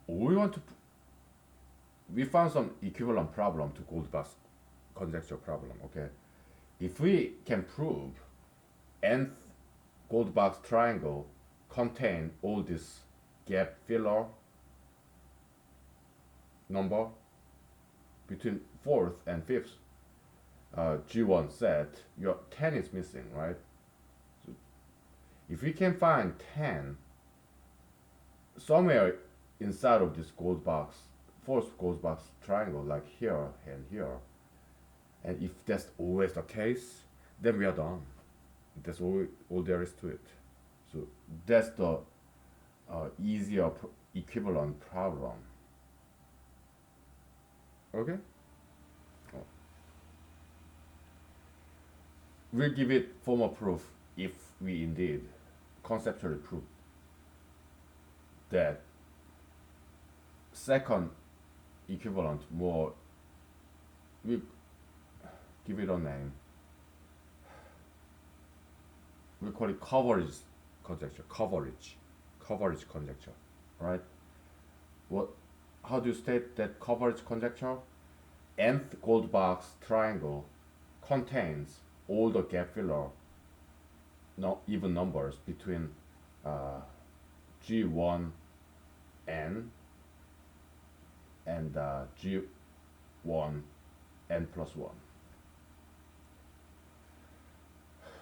we want to we found some equivalent problem to Goldbach's conjecture problem. Okay, if we can prove nth Goldbach's triangle contain all this gap filler number between fourth and fifth G1 set, your 10 is missing, right? So if we can find 10 somewhere inside of this Goldbach, fourth Goldbach triangle, like here and here, and if that's always the case, then we are done. That's all there is to it. So that's the easier equivalent problem. Okay? Oh. We'll give it formal proof if we indeed conceptually prove that second equivalent more, we give it a name. We call it coverage conjecture. Coverage conjecture, right? What? How do you state that coverage conjecture? Nth Goldbach triangle contains all the gap filler, no even numbers between G1 n and G1 n plus 1.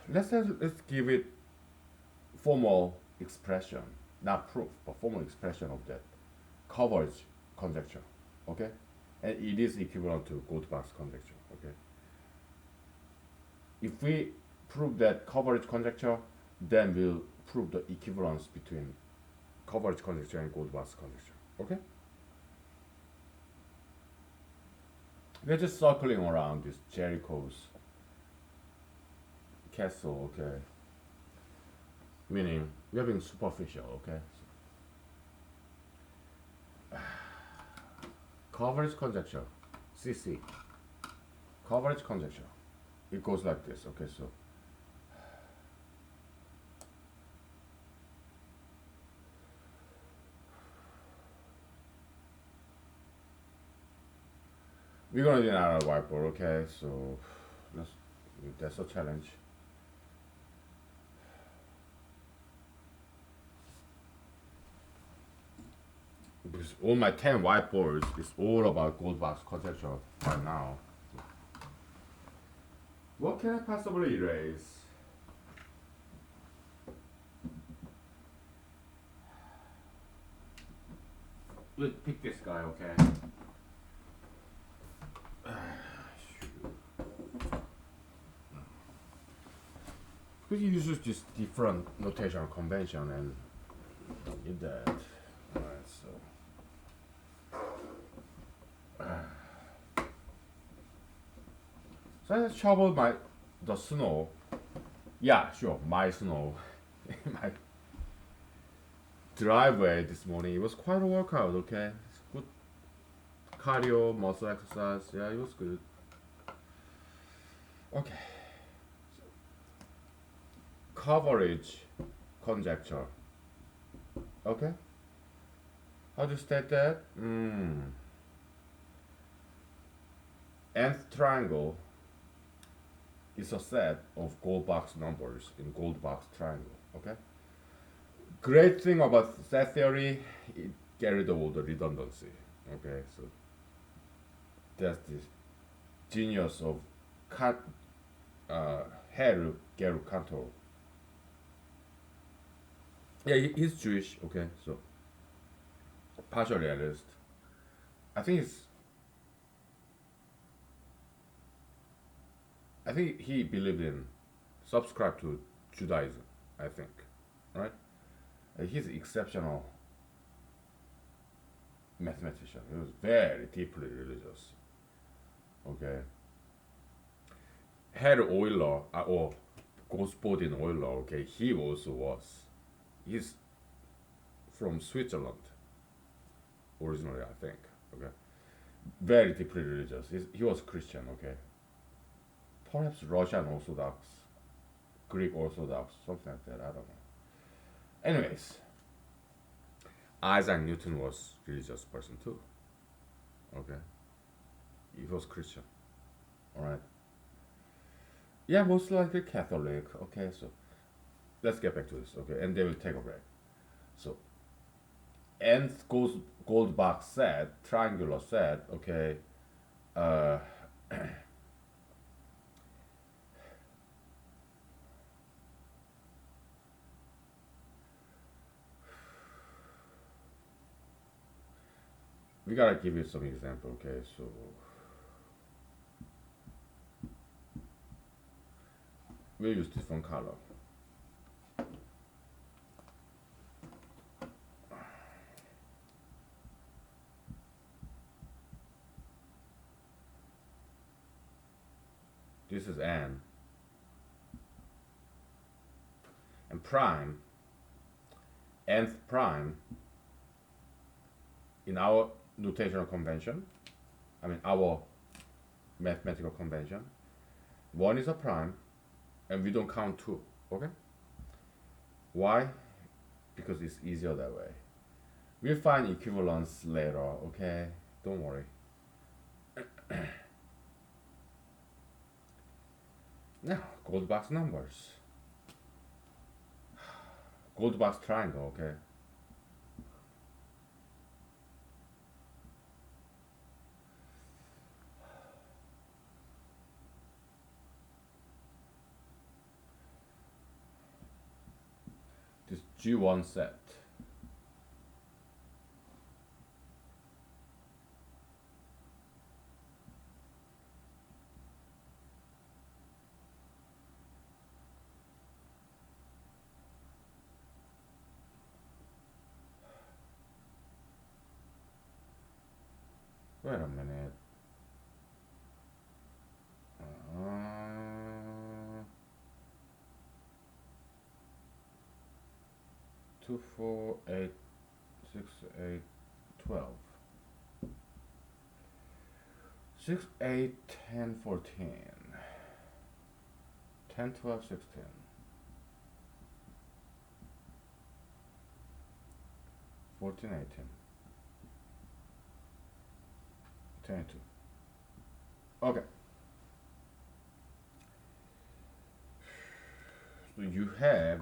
Let's give it formal expression, not proof, but formal expression of that coverage conjecture. Okay, and it is equivalent to Goldbach's conjecture. Okay, if we prove that coverage conjecture, then we'll prove the equivalence between coverage conjecture and Goldbach's conjecture. Okay, we're just circling around this Jericho's castle. Okay, meaning we're being superficial. Okay, coverage conjecture, CC, coverage conjecture. It goes like this. Okay, so we're gonna do another whiteboard. Okay, so that's a challenge. Because all my 10 whiteboards is all about Goldbach's conjecture right now. What can I possibly erase? Let's pick this guy, okay? Because he uses just different notation convention and did that. Alright, so. So I shoveled the snow. Yeah, sure, my snow. My driveway this morning. It was quite a workout, okay? It's good cardio, muscle exercise. Yeah, it was good. Okay. Coverage conjecture. Okay? How do you state that? nth triangle is a set of gold box numbers in gold box triangle. Okay. Great thing about set theory, it carried all the redundancy. Okay, so that's the genius of Kant, Geru Cantor. Yeah, he's Jewish. Okay, so partial realist. I think it's. I think he believed in, subscribed to Judaism. I think, right? He's exceptional mathematician. He was very deeply religious. Okay. Herr Euler, or Gospodin Euler, okay, he also was. He's from Switzerland originally, I think. Okay. Very deeply religious. He was Christian, okay. Perhaps Russian Orthodox, Greek Orthodox, something like that. I don't know. Anyways, Isaac Newton was religious person too. Okay. He was Christian. Alright. Yeah, most likely Catholic. Okay, so let's get back to this. Okay, and they will take a break. So nth gold box set, triangular set. Okay, uh, we gotta give you some example. Okay, so we'll use different color. This is n and prime, nth prime in our notational convention. I mean our mathematical convention. One is a prime, and we don't count two. Okay. Why? Because it's easier that way. We'll find equivalence later. Okay. Don't worry. Now, gold box numbers. Gold box triangle, okay? This G1 set. Wait a minute. Uh, 2, 4, 8, 6, 8, 12. 6, 8, 10, 14. 10, 12, 16. 14, 18. 22. Okay. So you have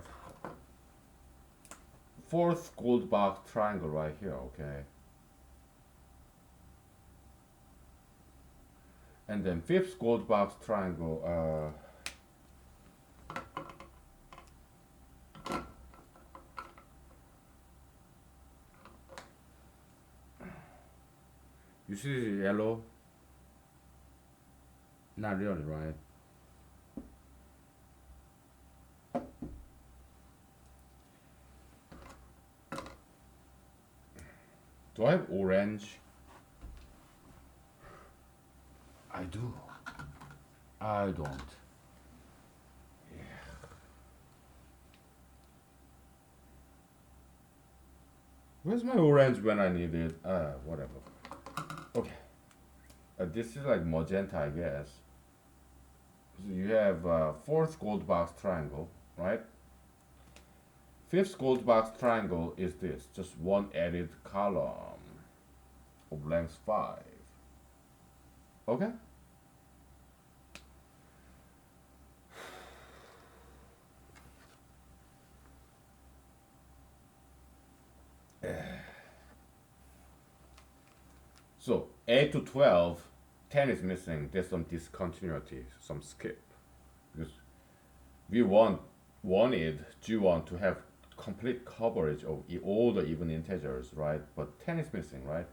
fourth gold box triangle right here, okay? And then fifth gold box triangle, you see the yellow? Not really, right? Do I have orange? I do. I don't. Yeah. Where's my orange when I need it? Whatever. Okay. This is like magenta, I guess. So you have fourth gold box triangle, right? Fifth gold box triangle is this, just one added column of length 5. Okay? So 8 to 12, 10 is missing. There's some discontinuity, some skip. Because we wanted G1 to have complete coverage of all the even integers, right? But 10 is missing, right?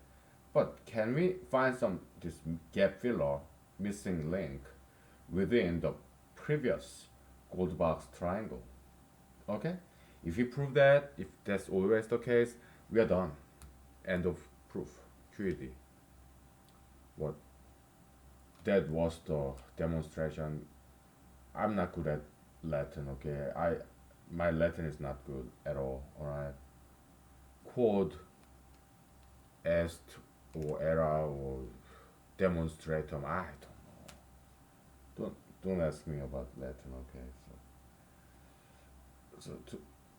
But can we find some this gap filler, missing link within the previous gold box triangle? Okay? If we prove that, if that's always the case, we are done. End of proof. QED. What? That was the demonstration. I'm not good at Latin, okay? My Latin is not good at all, alright? Quod est or era or demonstratum, I don't ask me about Latin,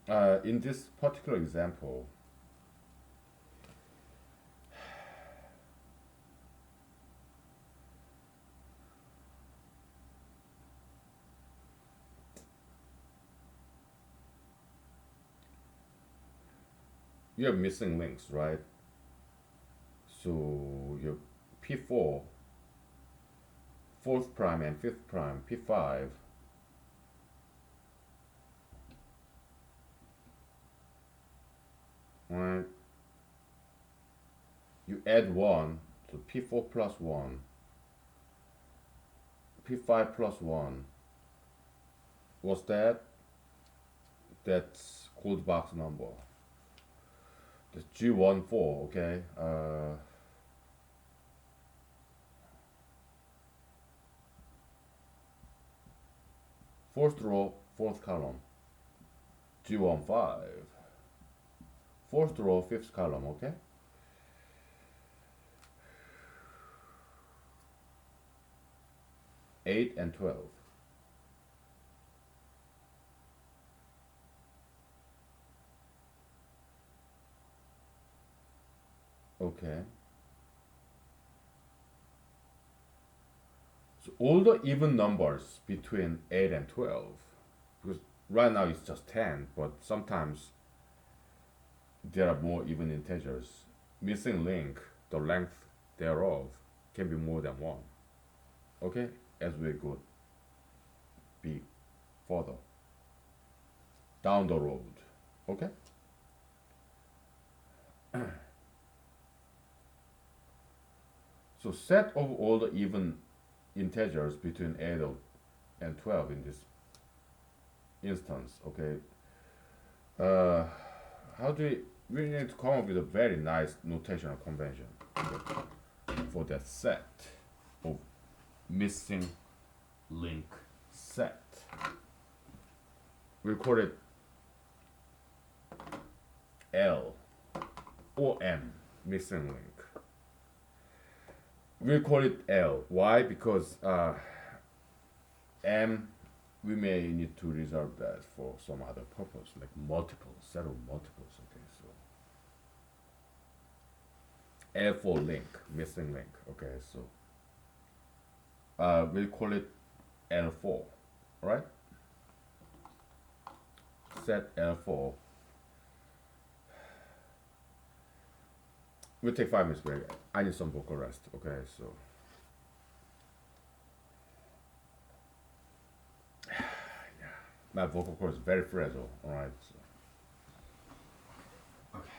okay? In this particular example, you have missing links, right? So your P4, fourth prime and fifth prime, P5, right? You add 1, so P4 plus 1, P5 plus 1. What's that? That's code box number. That's G14, okay? Fourth row, fourth column, G15. Fourth row, fifth column, okay? Eight and 12. Okay. So all the even numbers between 8 and 12, because right now it's just 10, but sometimes there are more even integers. Missing link, the length thereof, can be more than 1. Okay? As we go be further down the road. Okay? So set of all the even integers between 8 and 12 in this instance, okay? How do we need to come up with a very nice notational convention, okay, for that set of missing link set. We call it L or M, missing link. We call it L. Why? Because M, we may need to reserve that for some other purpose, like multiples, set of multiples. Okay, so L for link, missing link. Okay, so we call it L4, right? Set L4. We'll take 5 minutes break. I need some vocal rest. Okay, so. Yeah. My vocal cord is very fragile. Alright, so. Okay.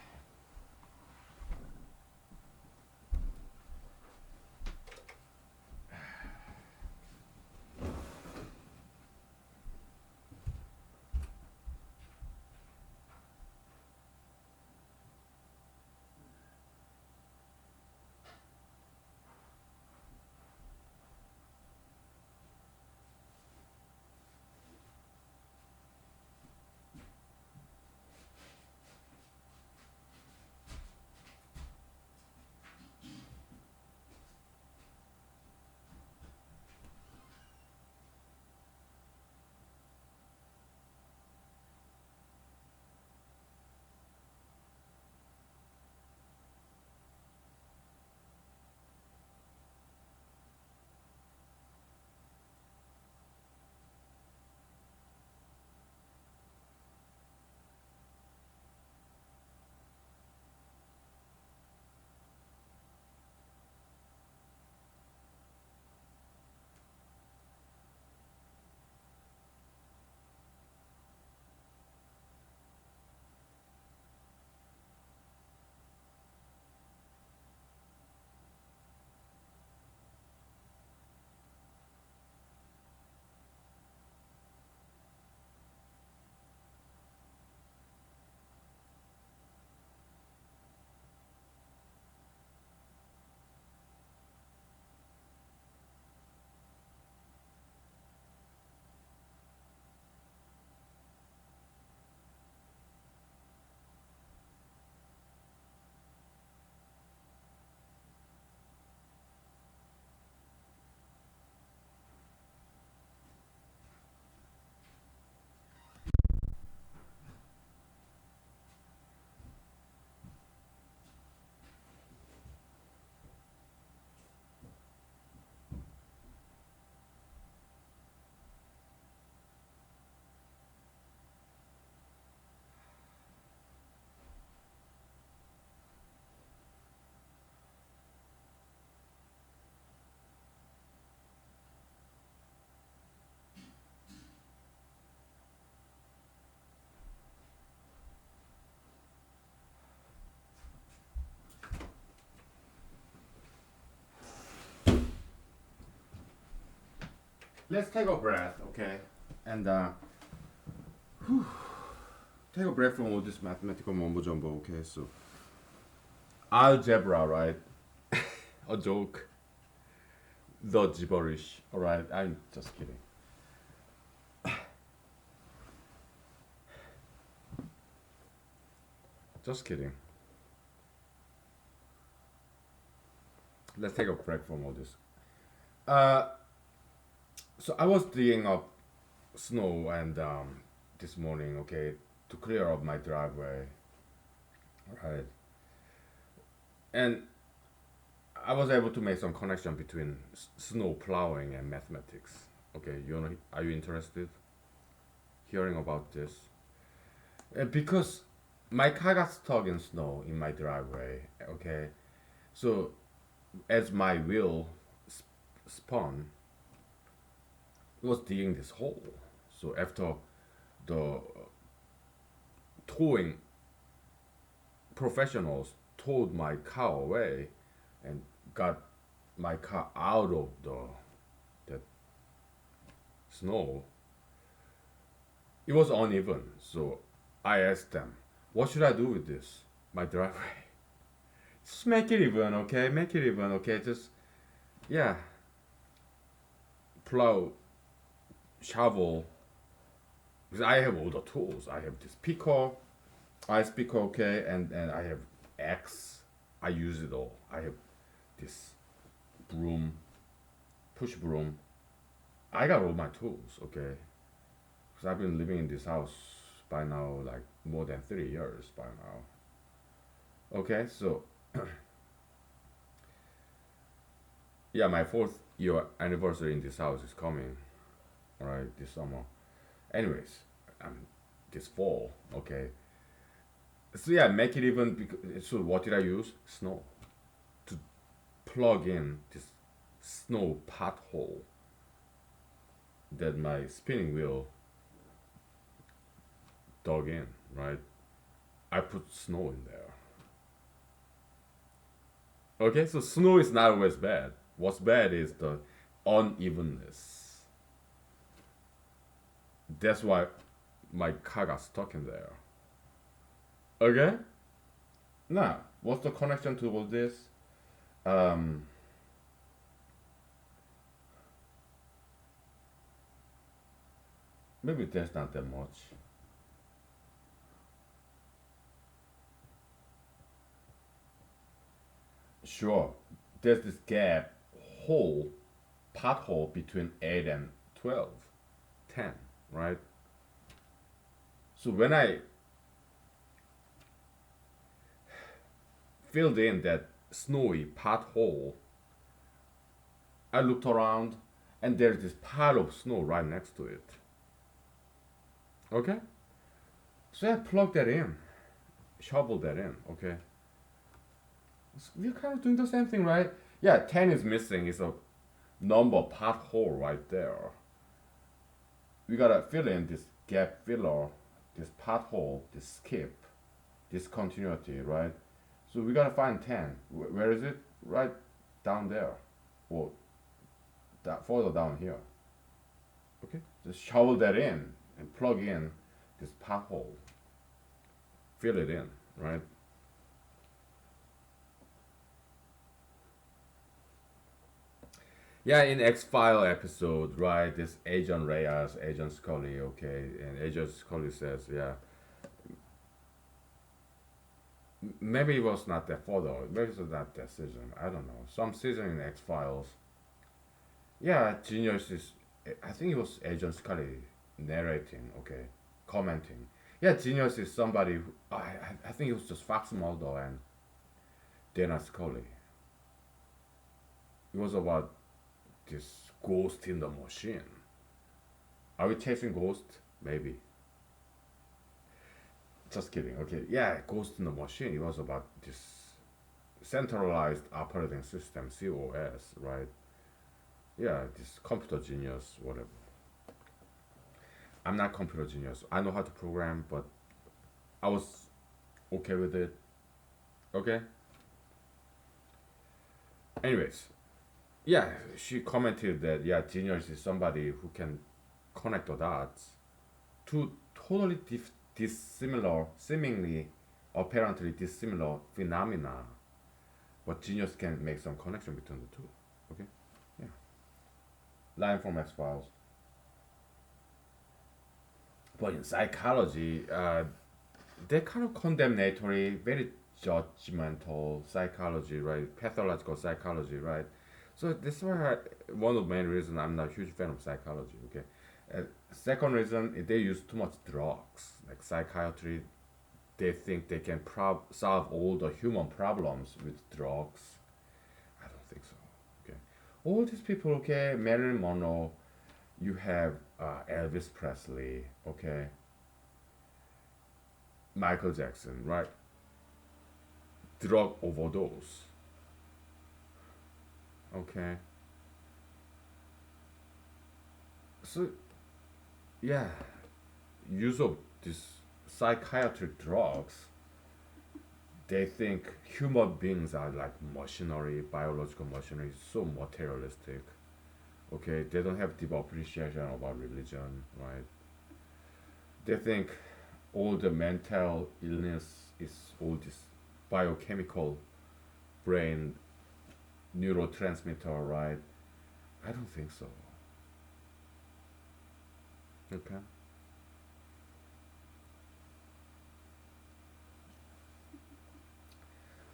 let's take a breath, okay? And take a breath from all this mathematical mumbo jumbo, okay? So algebra, right? A joke. The gibberish, alright? I'm just kidding. Just kidding. Let's take a break from all this. Uh, so I was digging up snow and this morning, okay, to clear up my driveway, right? And I was able to make some connection between snow plowing and mathematics. Okay, are you interested hearing about this? Because my car got stuck in snow in my driveway. Okay, so as my wheel spun, it was digging this hole. So after the towing professionals towed my car away and got my car out of the snow, it was uneven. So I asked them, "What should I do with this? My driveway? Just make it even, okay? Make it even, okay? Just yeah, plow, shovel. Because I have all the tools. I have this picker, ice picker, okay, and I have axe. I use it all. I have this broom, push broom. I got all my tools, okay? Because I've been living in this house by now, like more than 3 years by now. Okay, so yeah, my 4th year anniversary in this house is coming, all right, this summer. Anyways, this fall, okay. So yeah, make it even. So what did I use? Snow to plug in this snow pothole that my spinning wheel dug in, right? I put snow in there. Okay, so snow is not always bad. What's bad is the unevenness. That's why my car got stuck in there. Okay? Now, what's the connection to all this? Um, Maybe there's not that much. Sure, there's this gap, hole, pothole between 8 and 12, 10, right? So when I filled in that snowy pothole, I looked around and there's this pile of snow right next to it. Okay? So I plugged that in, shoveled that in, okay? So we're kind of doing the same thing, right? Yeah, 10 is missing, it's a number pothole right there. We gotta fill in this gap filler, this pothole, this skip, this continuity, right? So we gotta find 10. Where is it? Right down there, or further down here. Okay, just shovel that in and plug in this pothole. Fill it in, right? Yeah, in X File episode, right? This Agent Reyes, Agent Scully, okay, and Agent Scully says, yeah, maybe it was not that photo, maybe it was not that season. I don't know. Some season in X Files. Yeah, Genius is. I think it was Agent Scully narrating, okay, commenting. Yeah, Genius is somebody. I think it was just Fox Mulder and Dana Scully. It was about this ghost in the machine. Are we chasing ghosts? Maybe. Just kidding. Okay, yeah, Ghost in the Machine. It was about this centralized operating system, COS, right? Yeah, this computer genius, whatever. I'm not computer genius. I know how to program, but I was okay with it. Okay. Anyways, Yeah, she commented that yeah, genius is somebody who can connect the dots to totally dissimilar, seemingly apparently dissimilar phenomena, but genius can make some connection between the two. Okay, yeah. Line from X Files. But in psychology, they're kind of condemnatory, very judgmental psychology, right? Pathological psychology, right? So this is why one of the main reasons I'm not a huge fan of psychology. Okay, second reason they use too much drugs. Like psychiatry, they think they can solve all the human problems with drugs. I don't think so. Okay, all these people. Okay, Marilyn Monroe. You have Elvis Presley. Okay, Michael Jackson. Right, drug overdose. Okay, so yeah, use of these psychiatric drugs, they think human beings are like machinery, biological machinery, so materialistic. Okay, they don't have deep appreciation about religion, right? They think all the mental illness is all this biochemical brain neurotransmitter, right? I don't think so. Okay.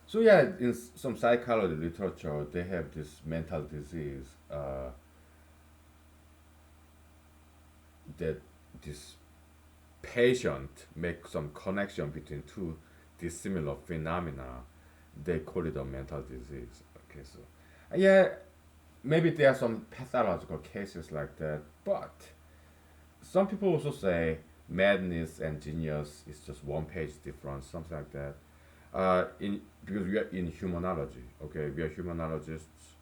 So yeah, in some psychology literature, they have this mental disease that this patient make some connection between two dissimilar phenomena. They call it a mental disease. Okay, so yeah, maybe there are some pathological cases like that, but some people also say madness and genius is just one page difference, something like that. In because we are in humanology, okay, we are humanologists,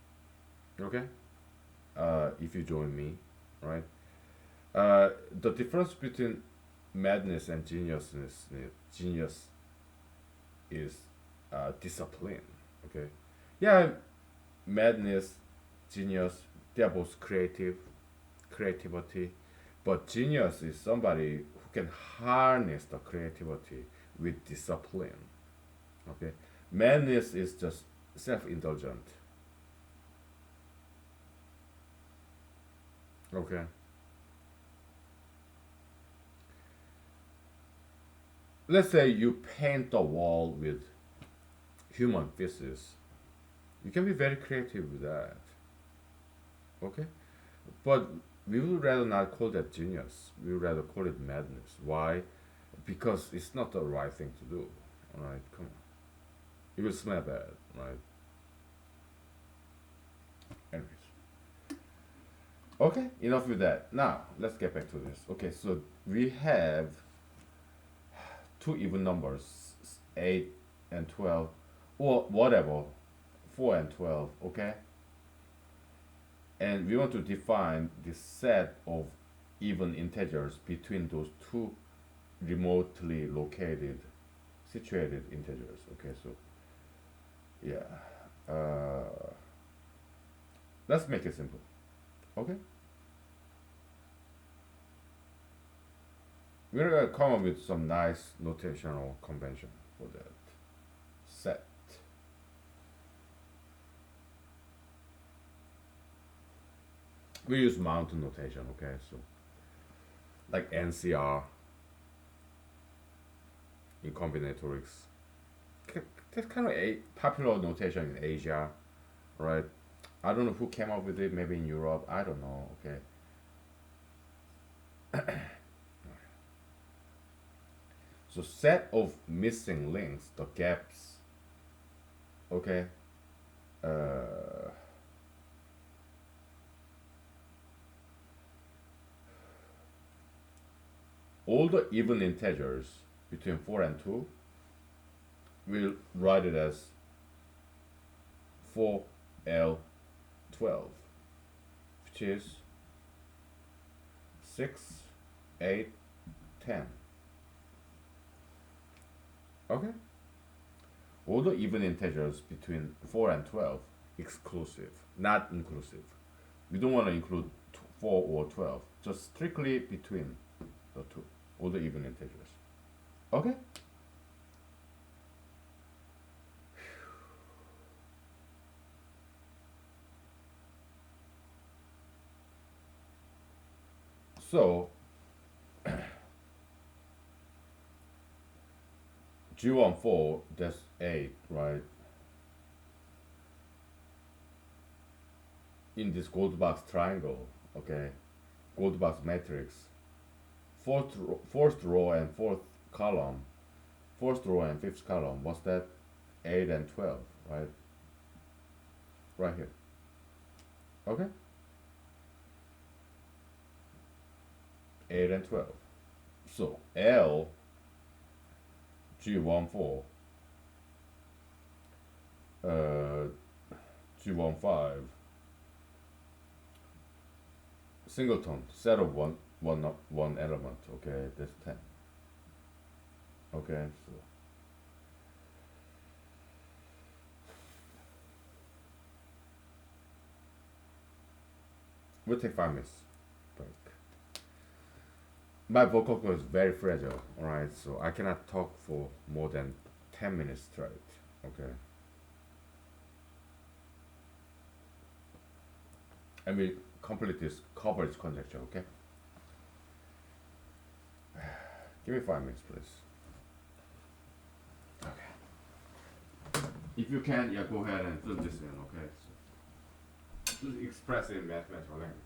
okay. If you join me, right? The difference between madness and genius is discipline. Okay, yeah, madness, genius, they are both creativity, but genius is somebody who can harness the creativity with discipline. Okay, madness is just self-indulgent. Okay, let's say you paint the wall with human faces. You can be very creative with that. Okay, but we would rather not call that genius. We would rather call it madness. Why? Because it's not the right thing to do. All right, come on. It will smell bad, right? Anyways, okay, enough with that. Now let's get back to this. Okay, so we have two even numbers, 8 and 12, or whatever, 4 and 12. Okay, and we want to define the set of even integers between those two remotely located situated integers. Okay, so yeah, let's make it simple. Okay, we're gonna come up with some nice notational convention for that set. We use mountain notation. Okay, so like NCR in combinatorics. That's kind of a popular notation in Asia, right? I don't know who came up with it. Maybe in Europe. I don't know. Okay. So set of missing links, the gaps. Okay. Uh, all the even integers between 4 and 2, we'll write it as 4L12, which is 6, 8, 10. Okay. All the even integers between 4 and 12. exclusive, not inclusive. We don't want to include 4 or 12, just strictly between the two, or the even integers. Okay? So, G14, that's 8, right? In this gold box triangle, okay? Gold box matrix, fourth row and column, fourth row and fifth column, what's that? 8 and 12, right? Right here. Okay? 8 and 12. So L G14, uh, G15, singleton, set of one element, okay? That's 10. Okay, so we'll take 5 minutes break. My vocal cord is very fragile, alright? So I cannot talk for more than 10 minutes straight, okay? And we complete this coverage conjecture, okay? Give me 5 minutes, please. Okay. If you can, yeah, go ahead and fill this in, okay? So, just express it in mathematical language.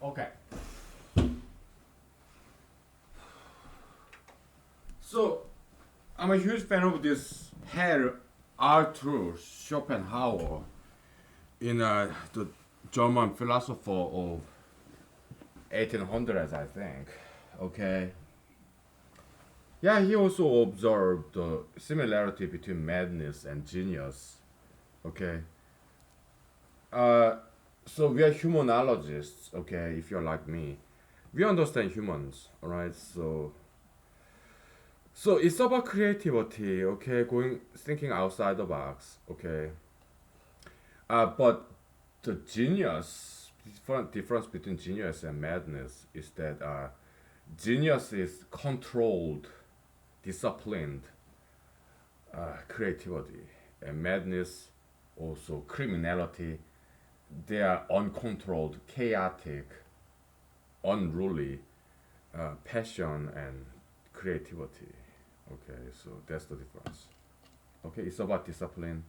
Okay. So I'm a huge fan of this Herr Arthur Schopenhauer in the German philosopher of 1800s, I think. Okay. Yeah, he also observed the similarity between madness and genius. Okay. Uh, so we are humanologists. Okay, if you're like me, we understand humans. All right. So it's about creativity. Okay, going thinking outside the box. Okay. But the genius difference between genius and madness is that genius is controlled, disciplined creativity, and madness also criminality. They are uncontrolled, chaotic, unruly passion and creativity. Okay, so that's the difference. Okay, it's about discipline,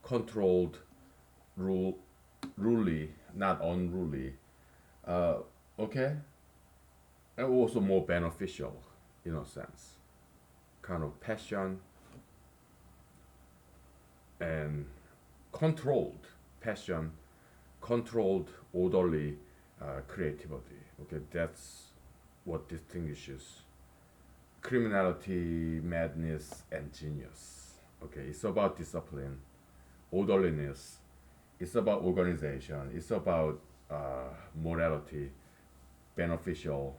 controlled, rule, ruly, not unruly. Uh, okay, and also more beneficial in a sense. Kind of passion and controlled passion, controlled, orderly creativity. Okay, that's what distinguishes criminality, madness, and genius. Okay, it's about discipline, orderliness. It's about organization. It's about morality, beneficial,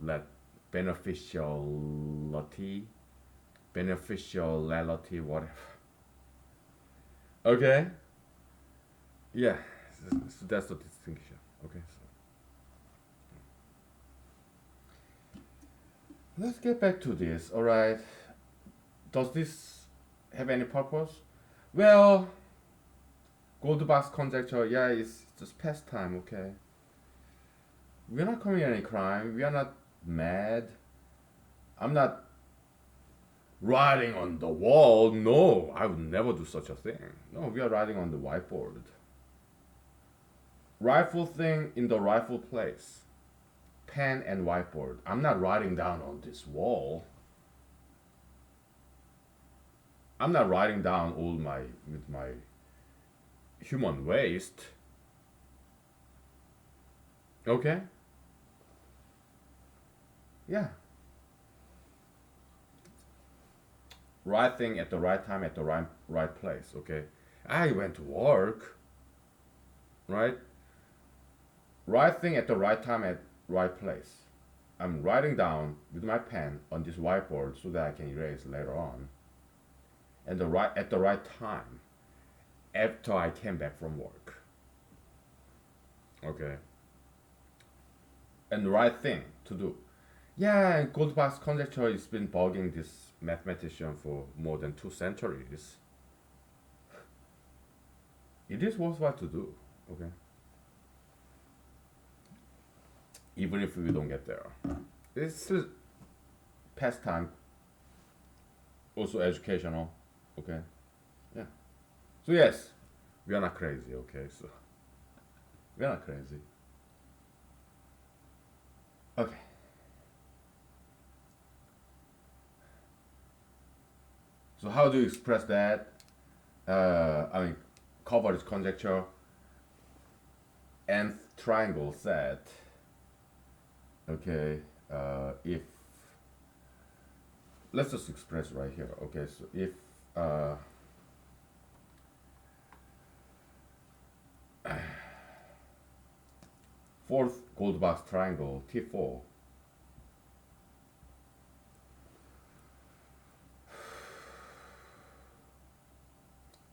let beneficiality, beneficiality, whatever. Okay, yeah, so that's the distinction. Okay, so let's get back to this. All right, does this have any purpose? Well, gold box conjecture, yeah, it's just pastime. Okay, we're not committing any crime. We are not mad. I'm not writing on the wall. No, I would never do such a thing. No, we are writing on the whiteboard. Rightful thing in the rightful place. Pen and whiteboard. I'm not writing down on this wall. I'm not writing down all my with my human waste. Okay? Yeah. Right thing at the right time at the right place. Okay? I went to work. Right? Right thing at the right time at right place. I'm writing down with my pen on this whiteboard so that I can erase later on. And the right at the right time after I came back from work. Okay. And the right thing to do. Yeah, Goldbach's conjecture has been bugging this mathematician for more than 2 centuries. It is worthwhile to do. Okay. Even if we don't get there. It's still pastime, also educational. Okay. Yeah. So yes, we are not crazy. Okay. So we are not crazy. Okay. So how do you express that? I mean, coverage conjecture, nth triangle set. Okay. If let's just express right here. Okay. So if fourth Goldbach triangle T4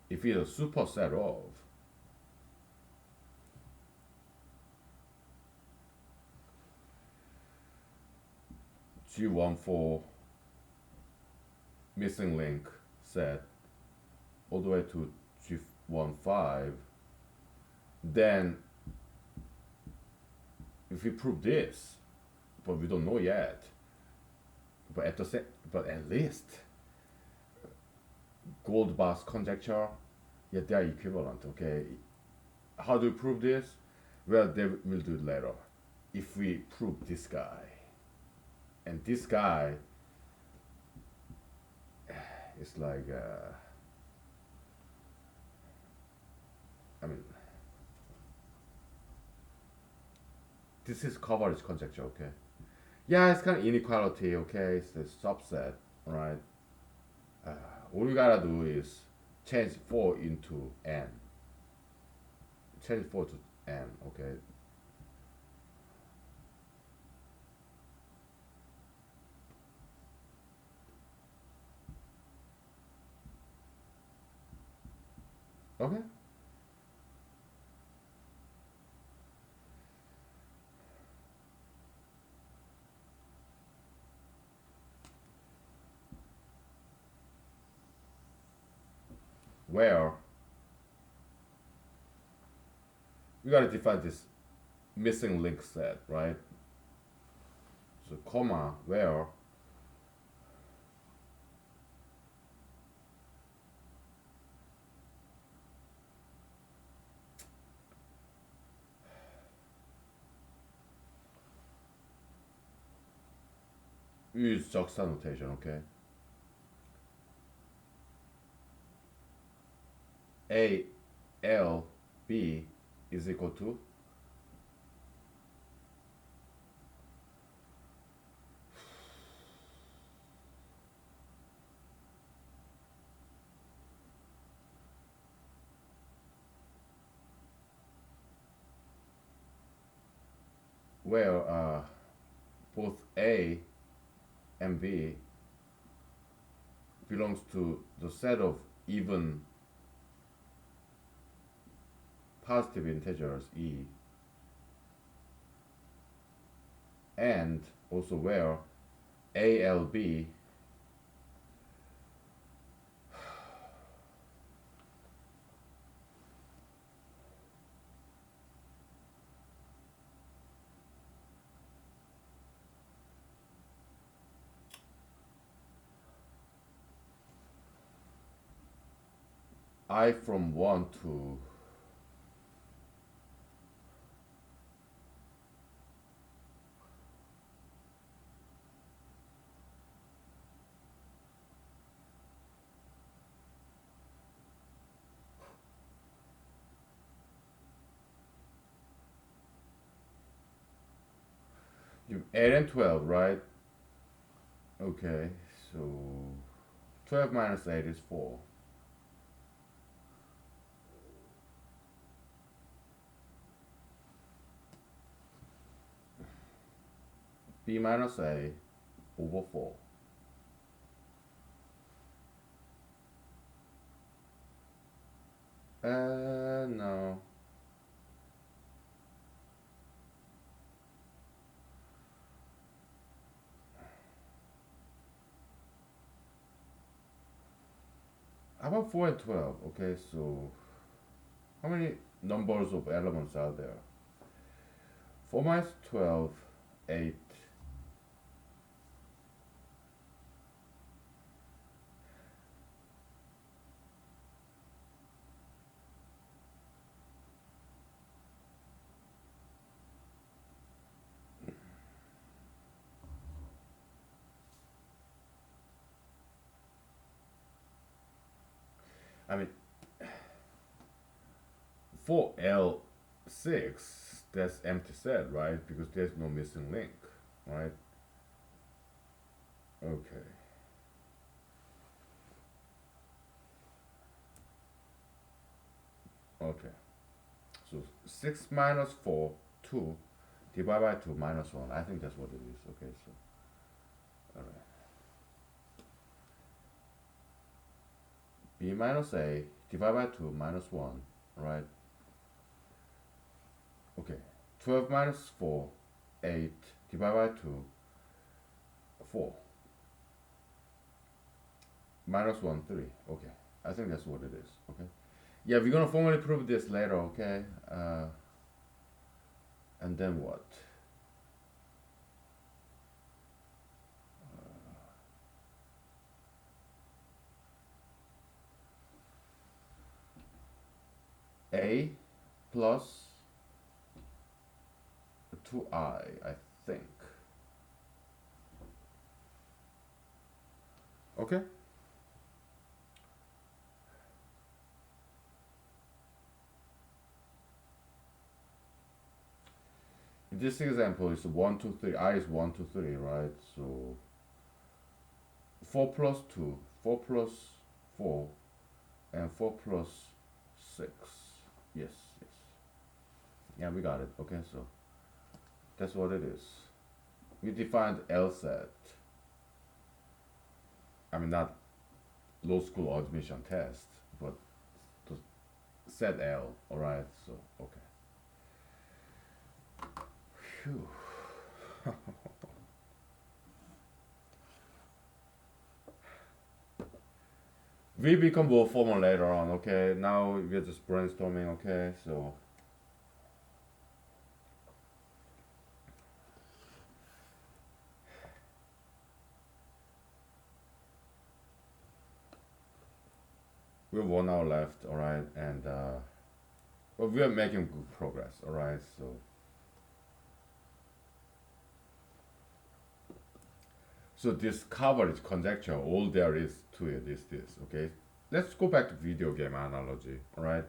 if it's a superset of G14 missing link set all the way to G15, then if we prove this, but we don't know yet, but at least Goldbach's conjecture, yeah, they are equivalent. Okay, how do you prove this? Well, they will do it later. if we prove this guy, and this guy is like, I mean, this is coverage conjecture, okay? Yeah, it's kind of inequality, okay? It's a subset, right? Uh, all you gotta do is change 4 into n. Change 4 to n, okay? Okay? Where we gotta define this missing link set, right? So comma where we use juxta notation, okay? A L B is equal to where both A and B belongs to the set of even positive integers E, and also where ALB I from 1 to you 8 and 12, right? Okay, so 12 minus 8 is 4. B minus A over 4. No. How about 4 and 12? Okay, so how many numbers of elements are there? 4 minus 12, 8. I mean, for L6, that's empty set, right? Because there's no missing link, right? Okay. Okay. So 6 minus 4, 2, divided by 2 minus 1. I think that's what it is. Okay, so, alright. B minus A divided by 2 minus 1, right? Okay. 12 minus 4, 8, divided by 2, 4. Minus 1, 3. Okay. I think that's what it is. Okay. Yeah, we're gonna formally prove this later, okay? And then what? A plus I think. Okay. In this example is 1, 2, 3. I is 1, 2, 3, right? So 4 plus 2, 4 plus 4, and 4 plus 6. Yes, yes. Yeah, we got it. Okay, so that's what it is. We defined L set. I mean, not law school admission test, but to set L. All right, so okay. Phew. We become more formal later on. Okay, now we're just brainstorming. Okay, so we have 1 hour left. All right, and well, we are making good progress. All right, so this coverage conjecture, all there is to it is this. Okay, let's go back to video game analogy. All right,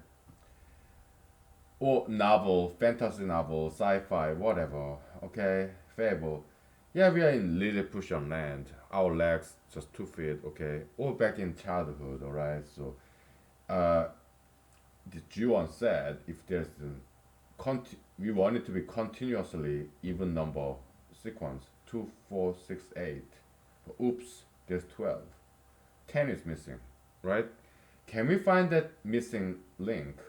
or novel, fantasy novel, sci-fi, whatever. Okay, fable. Yeah, we are in Lilliputian land. Our legs just 2 feet. Okay, all back in childhood. All right, so uh, the G1 said if there's we want it to be continuously even number sequence 2, 4, 6, 8. Oops, there's 12. 10 is missing, right? Can we find that missing link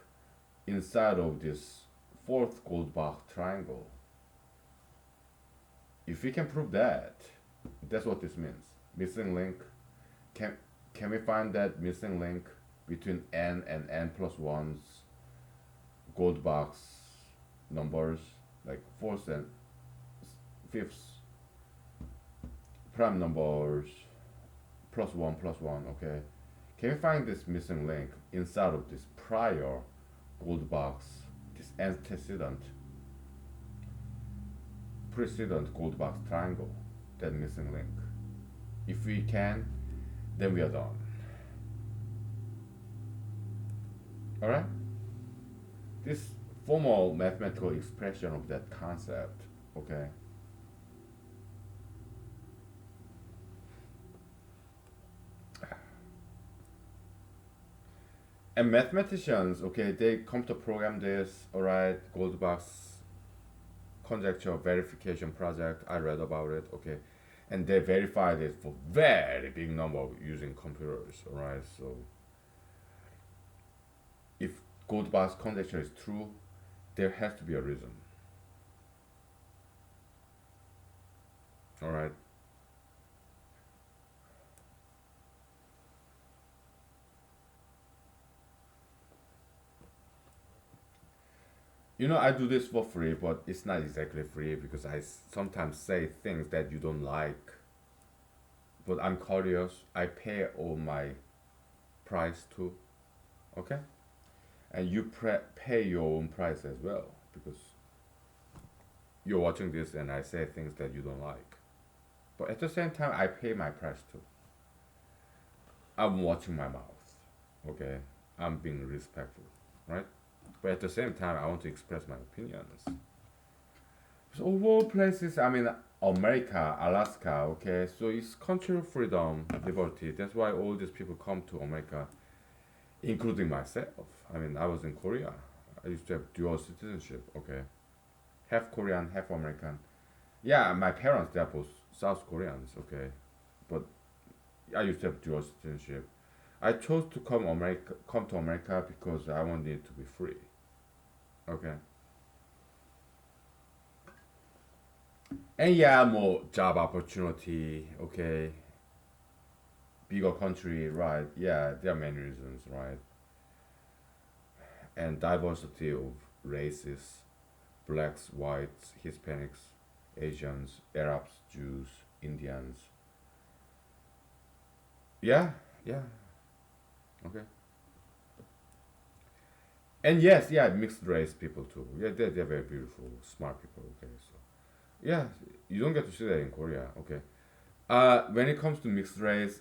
inside of this fourth Goldbach triangle? If we can prove that, that's what this means. Missing link. Can can we find that missing link between n and n plus ones Goldbach numbers, like fourth and fifth prime numbers plus one, okay? Can we find this missing link inside of this prior Goldbach, this precedent Goldbach triangle, that missing link? If we can, then we are done. Alright? This formal mathematical expression of that concept, okay? And mathematicians, okay, they come to program this, alright, Goldbach conjecture verification project. I read about it, okay, and they verified it for very big number using computers, alright. So if Goldbach's conjecture is true, there has to be a reason, alright. I do this for free, but it's not exactly free because I sometimes say things that you don't like. But I'm curious. I pay all my price too, okay? And you pay your own price as well because you're watching this and I say things that you don't like. But at the same time, I pay my price too. I'm watching my mouth, okay? I'm being respectful, right? But at the same time, I want to express my opinions. So of all places, I mean, America, Alaska, okay, so it's country of freedom, liberty. That's why all these people come to America, including myself. I mean, I was in Korea. I used to have dual citizenship, okay, half Korean, half American. Yeah, my parents they're both South Koreans, okay, but I used to have dual citizenship. I chose to come to America because I wanted to be free, okay. And yeah, more job opportunity, okay, bigger country, right? Yeah, there are many reasons, right? And diversity of races, blacks, whites, Hispanics, Asians, Arabs, Jews, Indians. Yeah, yeah, okay. And yes, yeah, mixed race people too. Yeah, they're very beautiful, smart people, okay, so. Yeah, you don't get to see that in Korea. Okay. When it comes to mixed race,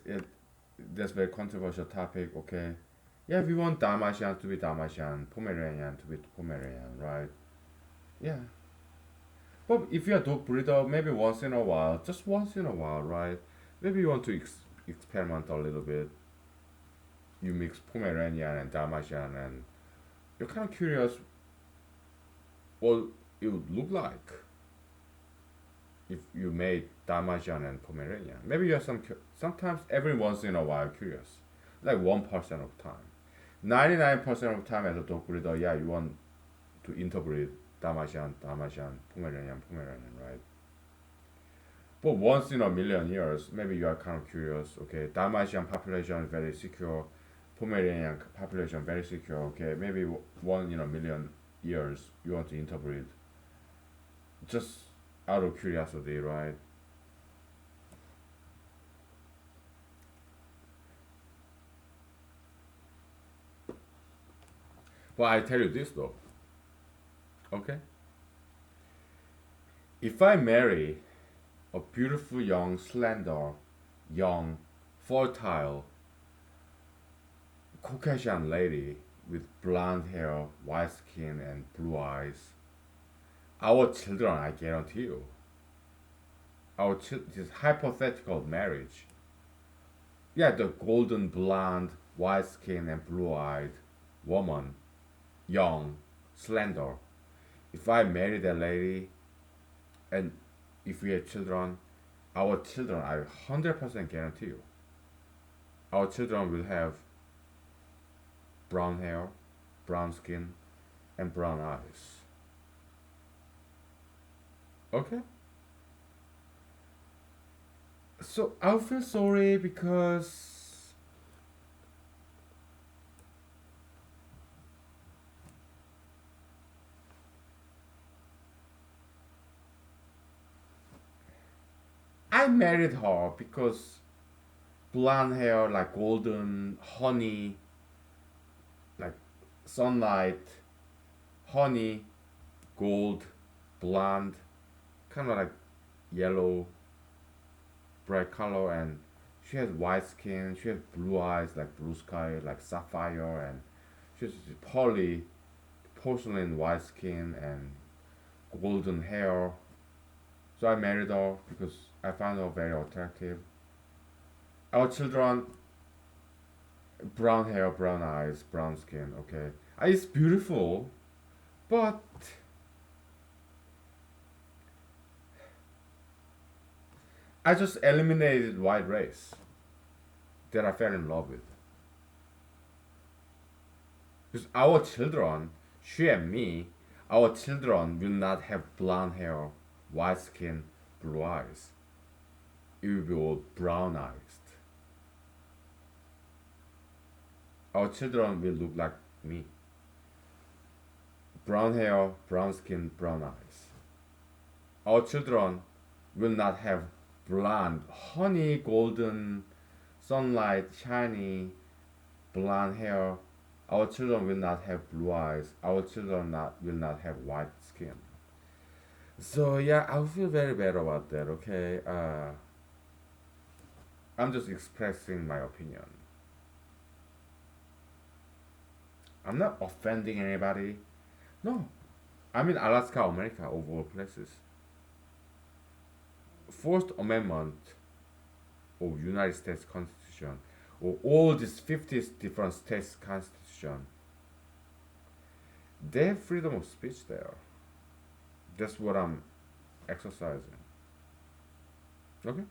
that's very controversial topic. Okay. Yeah, we want Dalmatian to be Dalmatian, Pomeranian to be Pomeranian, right? Yeah. But if you're a dog breeder, maybe once in a while, just once in a while, right? Maybe you want to experiment a little bit. You mix Pomeranian and Dalmatian, and you're kind of curious what it would look like if you made Dalmatian and Pomeranian. Maybe you're sometimes every once in a while curious, like 1% of time. 99% of time as a dog breeder, yeah, you want to interbreed Dalmatian, Pomeranian, right? But once in a million years, maybe you are kind of curious. Okay, Dalmatian population is very secure, Pomeranian population very secure. Okay, maybe one in a million years you want to interbreed, just out of curiosity, right? But I tell you this though, okay? If I marry a beautiful, young, slender, young, fertile Caucasian lady with blonde hair, white skin, and blue eyes, our children, I guarantee you, this hypothetical marriage, yeah, the golden blonde, white skin, and blue eyed woman, young, slender. If I marry that lady, and if we have children, our children, I 100% guarantee you, our children will have brown hair, brown skin, and brown eyes. Okay? So I feel sorry because I married her because blonde hair, like golden, honey, like sunlight, honey, gold, blonde, kind of like yellow, bright color, and she has white skin. She has blue eyes, like blue sky, like sapphire, and she has pearly, porcelain white skin and golden hair. So I married her because I found her very attractive. Our children, brown hair, brown eyes, brown skin. Okay, it's beautiful, but I just eliminated white race that I fell in love with. Because our children, she and me, our children will not have blonde hair, white skin, blue eyes. It will be all brown eyes. Our children will look like me. Brown hair, brown skin, brown eyes. Our children will not have blonde, honey golden, sunlight, shiny, blonde hair. Our children will not have blue eyes. Our children will not have white skin. So yeah, I feel very bad about that. Okay, I'm just expressing my opinion. I'm not offending anybody. No, I'm in Alaska, America, of all places. First Amendment of United States Constitution, or all these 50 different states constitution, they have freedom of speech there. That's what I'm exercising. Okay?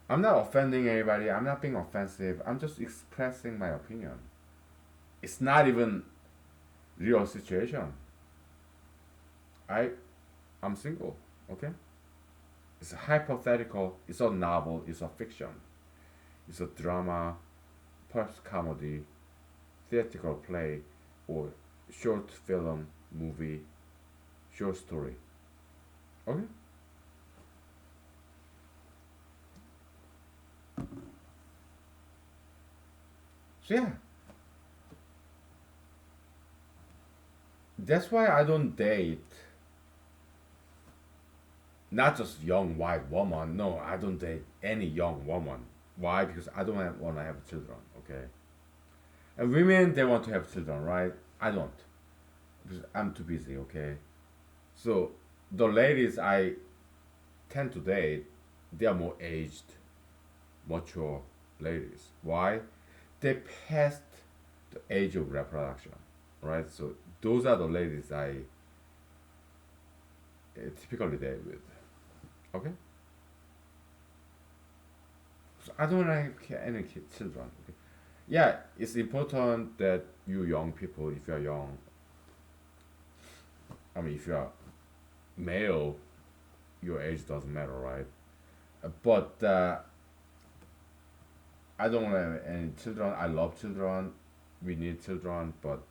I'm not offending anybody. I'm not being offensive. I'm just expressing my opinion. It's not even real situation. I I'm single. Okay? It's a hypothetical. It's a novel. It's a fiction. It's a drama, perhaps comedy, theatrical play, or short film, movie, short story. Okay? So yeah, that's why I don't date not just young white woman. No, I don't date any young woman. Why? Because I don't want to have children. Okay. And women, they want to have children, right? I don't, because I'm too busy. Okay. So the ladies I tend to date, they are more aged, mature ladies. Why? They passed the age of reproduction, right? So those are the ladies I typically date with. Okay. So I don't have any children. Okay? Yeah, it's important that you young people, if you're young, I mean, if you're male, your age doesn't matter, right? But I don't have any children. I love children. We need children, but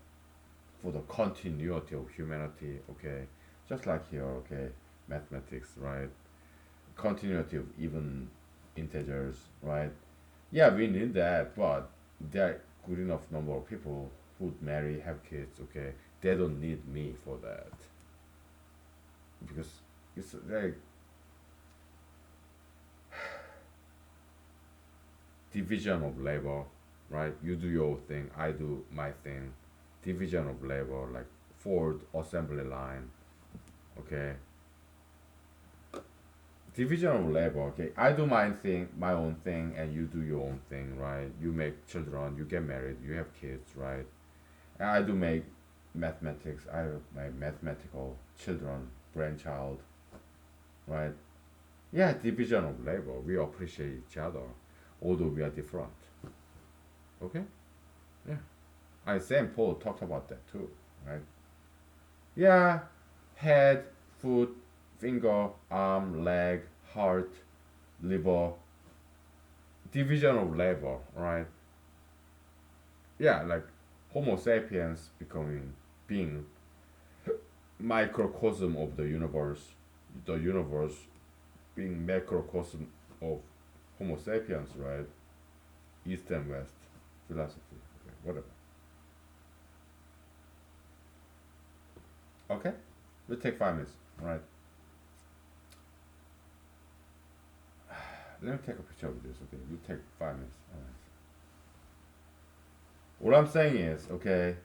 for the continuity of humanity, okay, just like here, okay, mathematics, right? Continuity of even integers, right? Yeah, we need that, but there are good enough number of people who'd marry, have kids, okay? They don't need me for that because it's like division of labor, right? You do your thing, I do my thing. Division of labor, like Ford assembly line, okay? Division of labor, okay? I do my thing, my own thing, and you do your own thing, right? You make children, you get married, you have kids, right? And I do make mathematics, I have my mathematical children, grandchild, right? Yeah, division of labor. We appreciate each other, although we are different. Okay? Yeah. I St. Paul talked about that too, right? Yeah, head, foot, finger, arm, leg, heart, liver, division of labor, right? Yeah, like Homo sapiens becoming being microcosm of the universe being macrocosm of Homo sapiens, right? East and West philosophy, okay, whatever. Okay, we'll take 5 minutes, all right? Let me take a picture of this, okay? You take 5 minutes, all right? What I'm saying is, okay,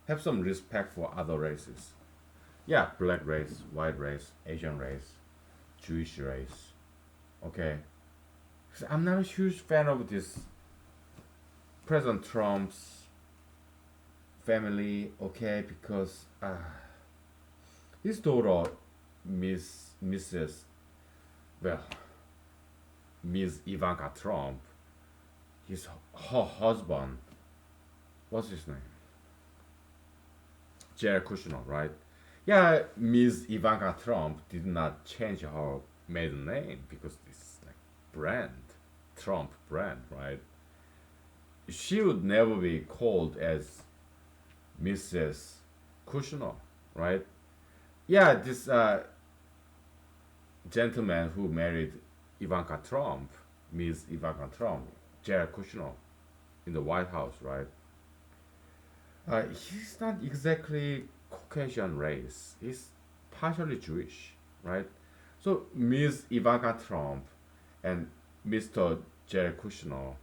have some respect for other races. Yeah, black race, white race, Asian race, Jewish race. Okay, 'cause I'm not a huge fan of this President Trump's family. Okay, because his daughter, Mrs. Well, Miss Ivanka Trump, his her husband. What's his name? Jared Kushner, right? Yeah, Miss Ivanka Trump did not change her maiden name because this like brand, Trump brand, right? She would never be called as Mrs. Kushner, right? Yeah, this gentleman who married Ivanka Trump, Miss Ivanka Trump, Jared Kushner, in the White House, right? He's not exactly Caucasian race. He's partially Jewish, right? So Miss Ivanka Trump and Mr. Jared Kushner,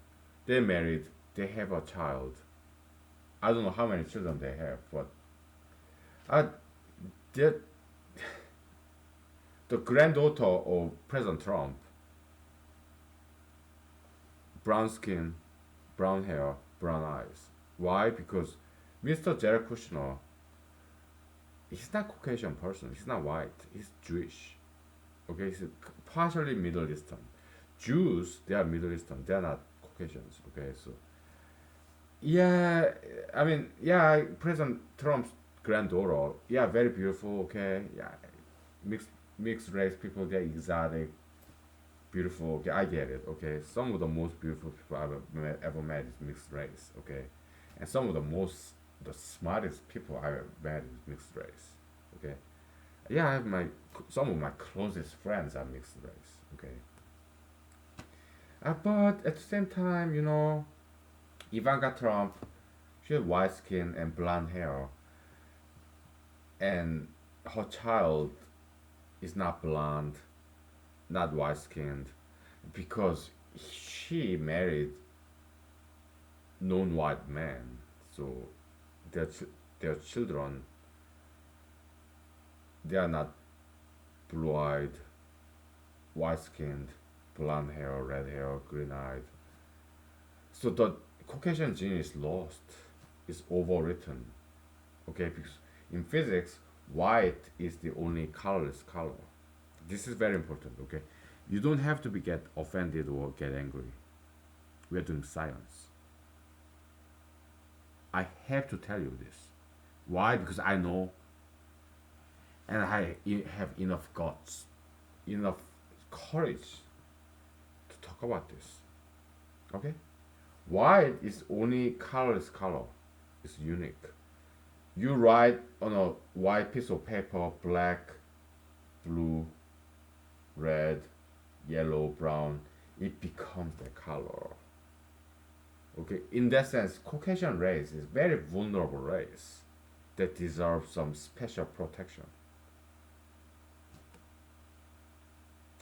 they married. They have a child. I don't know how many children they have, but uh, the the granddaughter of President Trump, brown skin, brown hair, brown eyes. Why? Because Mr. Jared Kushner, he's not Caucasian person. He's not white. He's Jewish. Okay, he's partially Middle Eastern. Jews, they are Middle Eastern. They are not Caucasians. Okay, so yeah, I mean, yeah, President Trump's granddaughter, yeah, very beautiful. Okay, yeah, mixed mixed race people, they're exotic, beautiful. Okay, I get it. Okay, some of the most beautiful people I've ever met is mixed race. Okay, and some of the smartest people I've ever met is mixed race. Okay, yeah, I have some of my closest friends are mixed race. Okay, but at the same time, Ivanka Trump, she had white skin and blonde hair. and her child is not blonde, not white skinned, because she married non-white man. So their their children, they are not blue-eyed, white-skinned, blonde hair, red hair, green-eyed. So the Caucasian gene is lost, is overwritten. Okay, because in physics, white is the only colorless color. This is very important. Okay, you don't have to be get offended or get angry. We are doing science. I have to tell you this. Why? Because I know, and have enough guts, enough courage to talk about this. Okay, white is only colorless color. It's unique. You write on a white piece of paper, black, blue, red, yellow, brown, it becomes the color. Okay, in that sense, Caucasian race is very vulnerable race that deserves some special protection.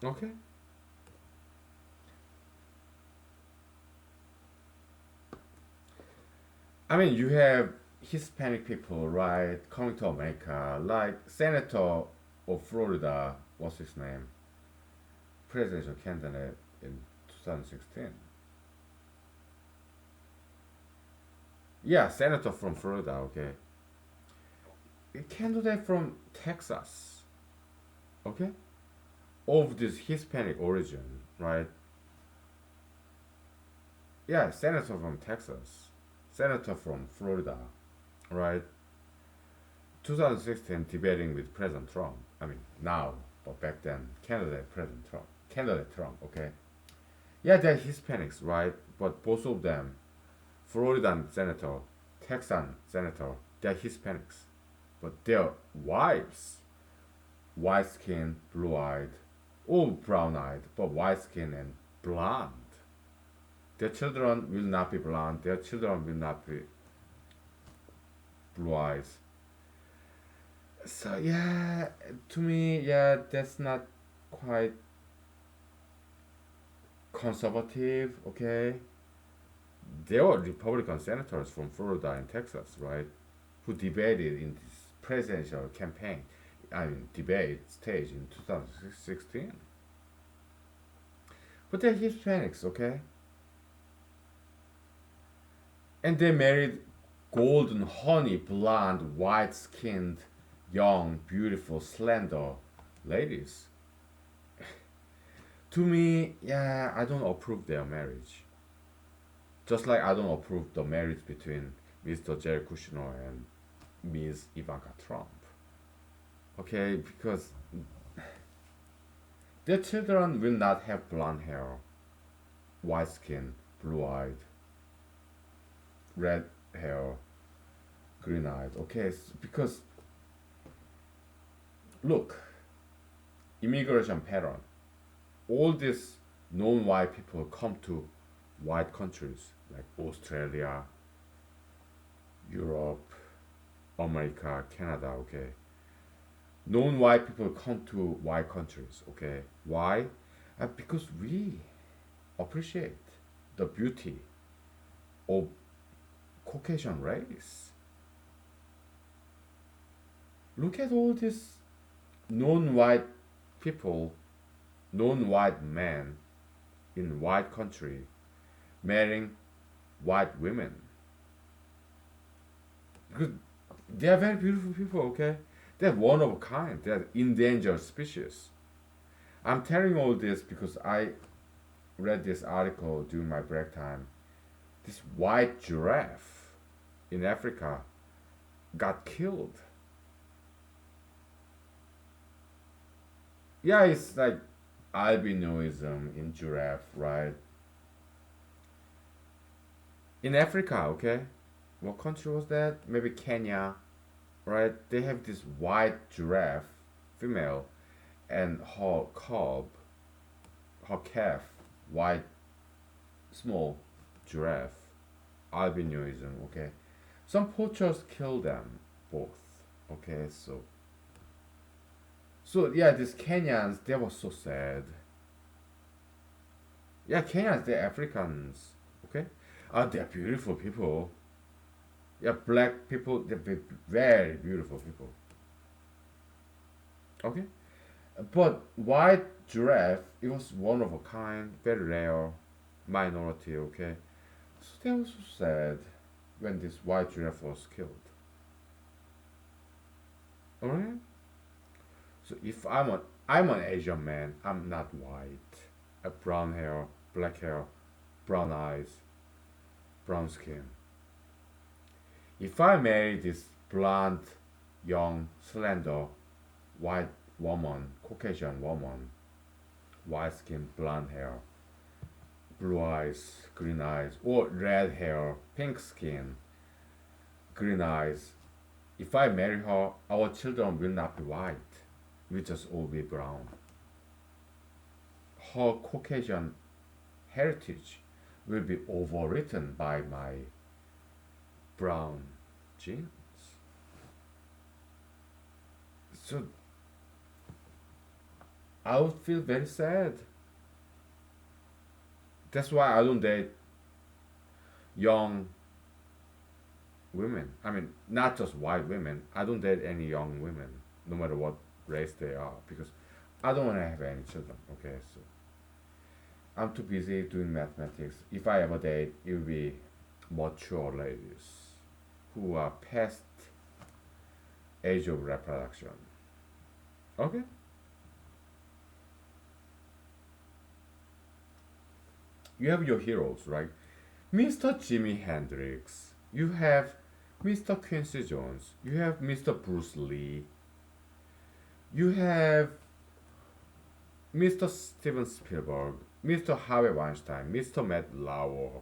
Okay, I mean you have Hispanic people, right, coming to America, like Senator of Florida, what's his name, presidential candidate in 2016. Yeah, senator from Florida. Okay, a candidate from Texas. Okay, of this Hispanic origin, right? Yeah, senator from Texas, senator from Florida, right? 2016 debating with President Trump. I mean now, but back then, candidate Trump. Okay, yeah, they're Hispanics, right? But both of them, Floridan senator, Texan senator, they're Hispanics, but their wives, white skin, blue eyed, all brown eyed, but white skin and blonde. Their children will not be blonde. Their children will not be blue eyes. So yeah, to me, yeah, that's not quite conservative. Okay, there were Republican senators from Florida and Texas, right, who debated in this presidential campaign, I mean debate stage in 2016. But they're Hispanics, okay, and they married golden honey blonde, white skinned, young, beautiful, slender ladies. To me, yeah, I don't approve their marriage. Just like I don't approve the marriage between Mr. Jared Kushner and Ms. Ivanka Trump. Okay, because their children will not have blonde hair, white skin, blue eyed, red hair, green eyed. Okay, because look, immigration pattern. All these non white people come to white countries like Australia, Europe, America, Canada, okay? Non-white people come to white countries, okay? Why? Because we appreciate the beauty of Caucasian race. Look at all these non-white people, non-white men in white country marrying white women. Because they are very beautiful people, okay? They're one of a kind. They're endangered species. I'm telling all this because I read this article during my break time. This white giraffe in Africa got killed. Yeah, it's like albinism in giraffe, right? In Africa, okay? What country was that? Maybe Kenya, right? They have this white giraffe, female, and her cub, her calf, white, small giraffe, albinism, okay? Some poachers kill them both. Okay, so yeah, these Kenyans, they were so sad. Yeah, Kenyans, they're Africans. Okay, they're beautiful people. Yeah, black people, they're very beautiful people. Okay, but white giraffe, it was one of a kind, very rare, minority. Okay, so they were so sad when this white giraffe was killed. Alright. So if I'm an Asian man, I'm not white. A brown hair, black hair, brown eyes, brown skin. If I marry this blonde, young, slender, white woman, Caucasian woman, white skin, blonde hair, blue eyes, green eyes, or red hair, pink skin, green eyes. If I marry her, our children will not be white. We just all be brown. Her Caucasian heritage will be overwritten by my brown genes. So I would feel very sad. That's why I don't date young women. I mean, not just white women. I don't date any young women, no matter what race they are, because I don't want to have any children. Okay, so I'm too busy doing mathematics. If I ever date, it will be mature ladies who are past age of reproduction. Okay? You have your heroes, right? Mr. Jimi Hendrix. You have Mr. Quincy Jones. You have Mr. Bruce Lee. You have Mr. Steven Spielberg. Mr. Harvey Weinstein. Mr. Matt Lauer.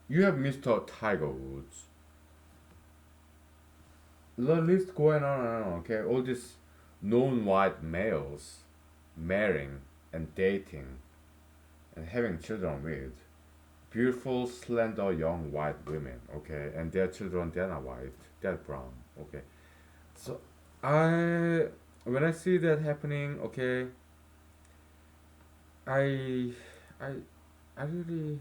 You have Mr. Tiger Woods. The list going on and on, okay? All these known white males marrying and dating and having children with beautiful, slender, young white women, okay? And their children, they're not white, they're brown, okay? So I, when I see that happening, okay, I, I, I really,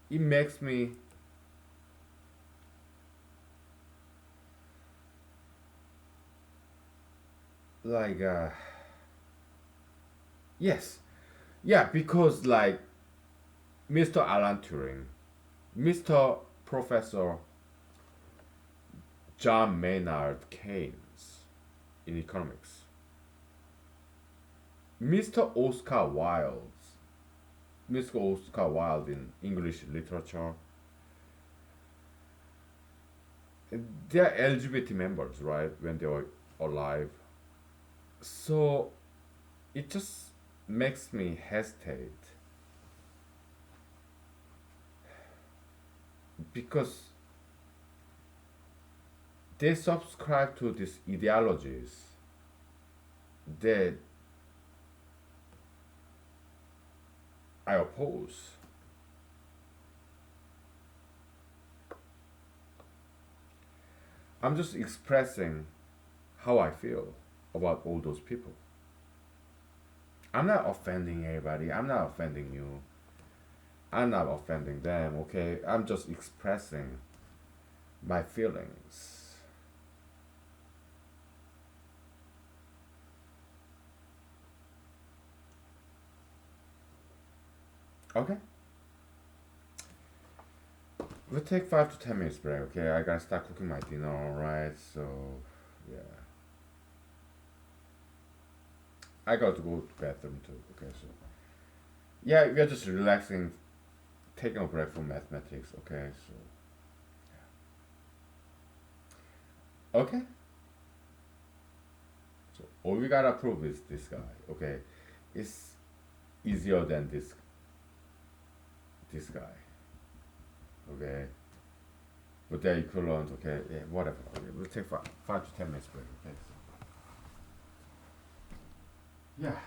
it makes me like, yes, yeah, because like Mr. Alan Turing, Mr. Professor John Maynard Keynes in economics, Mr. Oscar Wilde, Mr. Oscar Wilde in English literature, they're LGBT members, right? When they were alive. So it just makes me hesitate because they subscribe to these ideologies that I oppose. I'm just expressing how I feel about all those people. I'm not offending anybody. I'm not offending you. I'm not offending them, okay? I'm just expressing my feelings. Okay? We'll take 5 to 10 minutes break, okay? I gotta start cooking my dinner, alright? So, yeah. I got to go to the bathroom too, okay? So, yeah, we're just relaxing, taking a break from mathematics, okay? So, okay? So, all we gotta prove is this guy, okay? It's easier than this guy, okay? But they're equivalent, okay? Yeah, whatever. Okay, we'll take 5 to 10 minutes break, okay? So, yeah.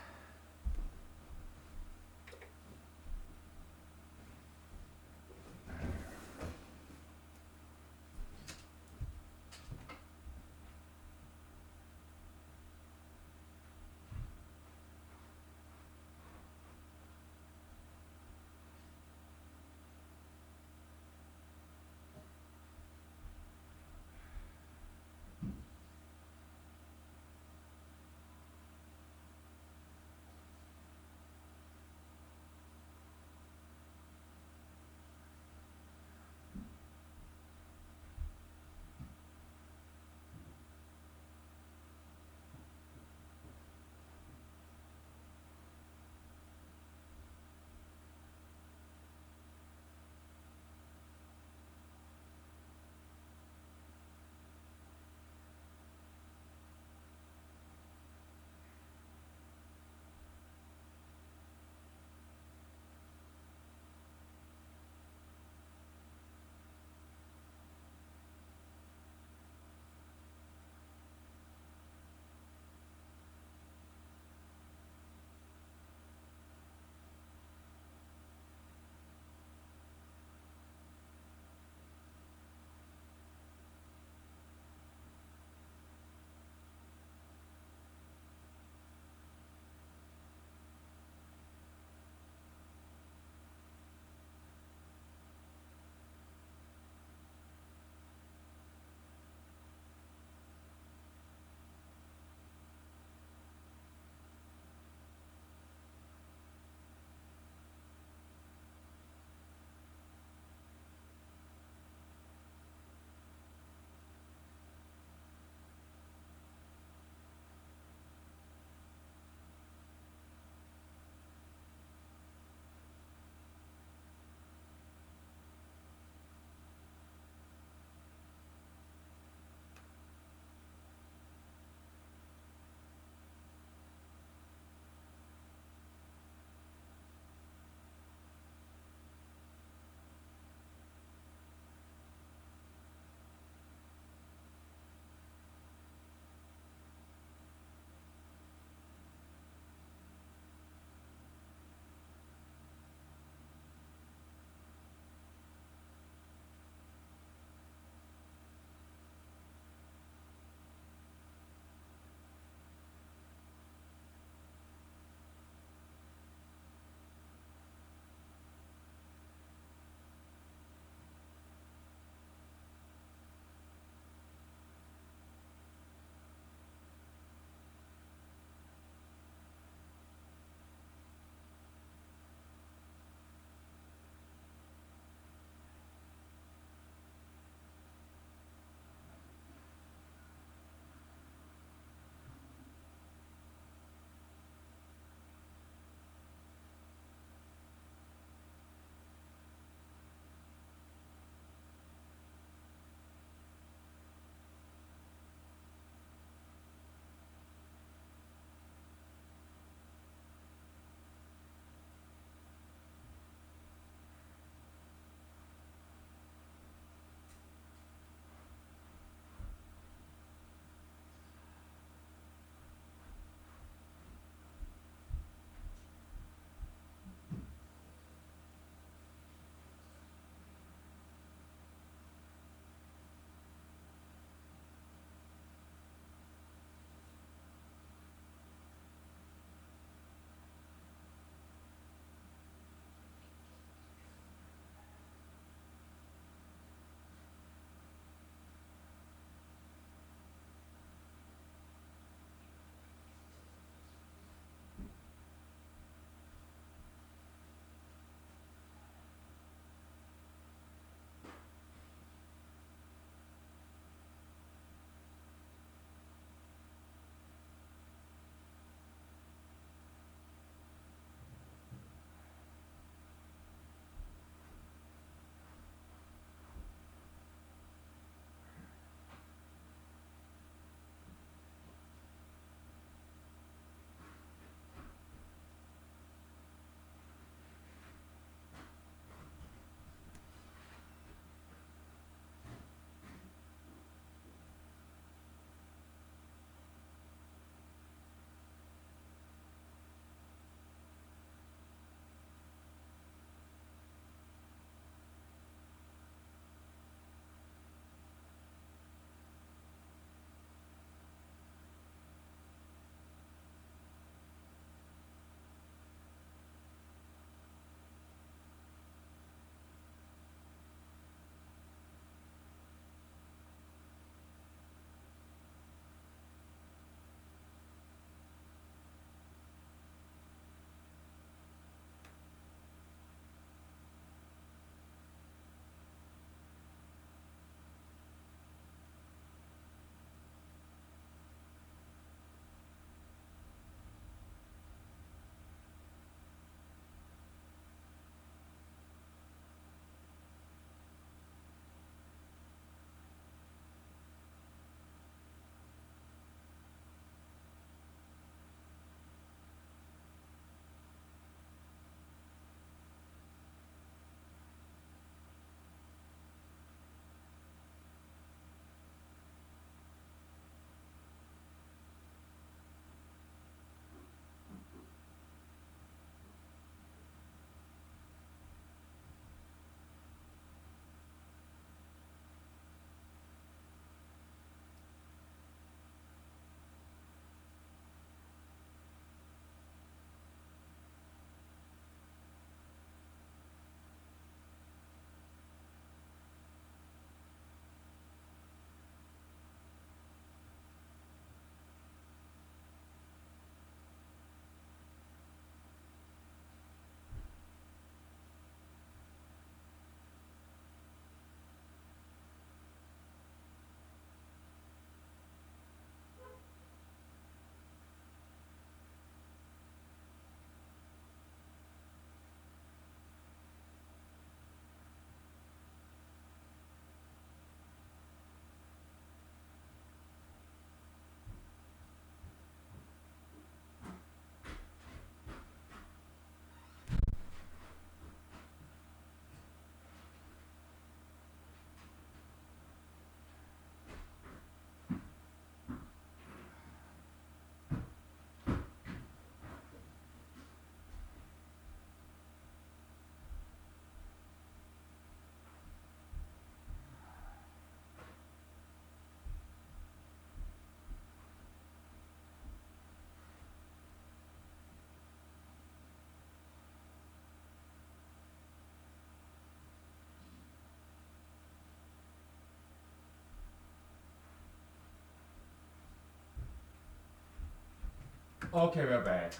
Okay, we're back.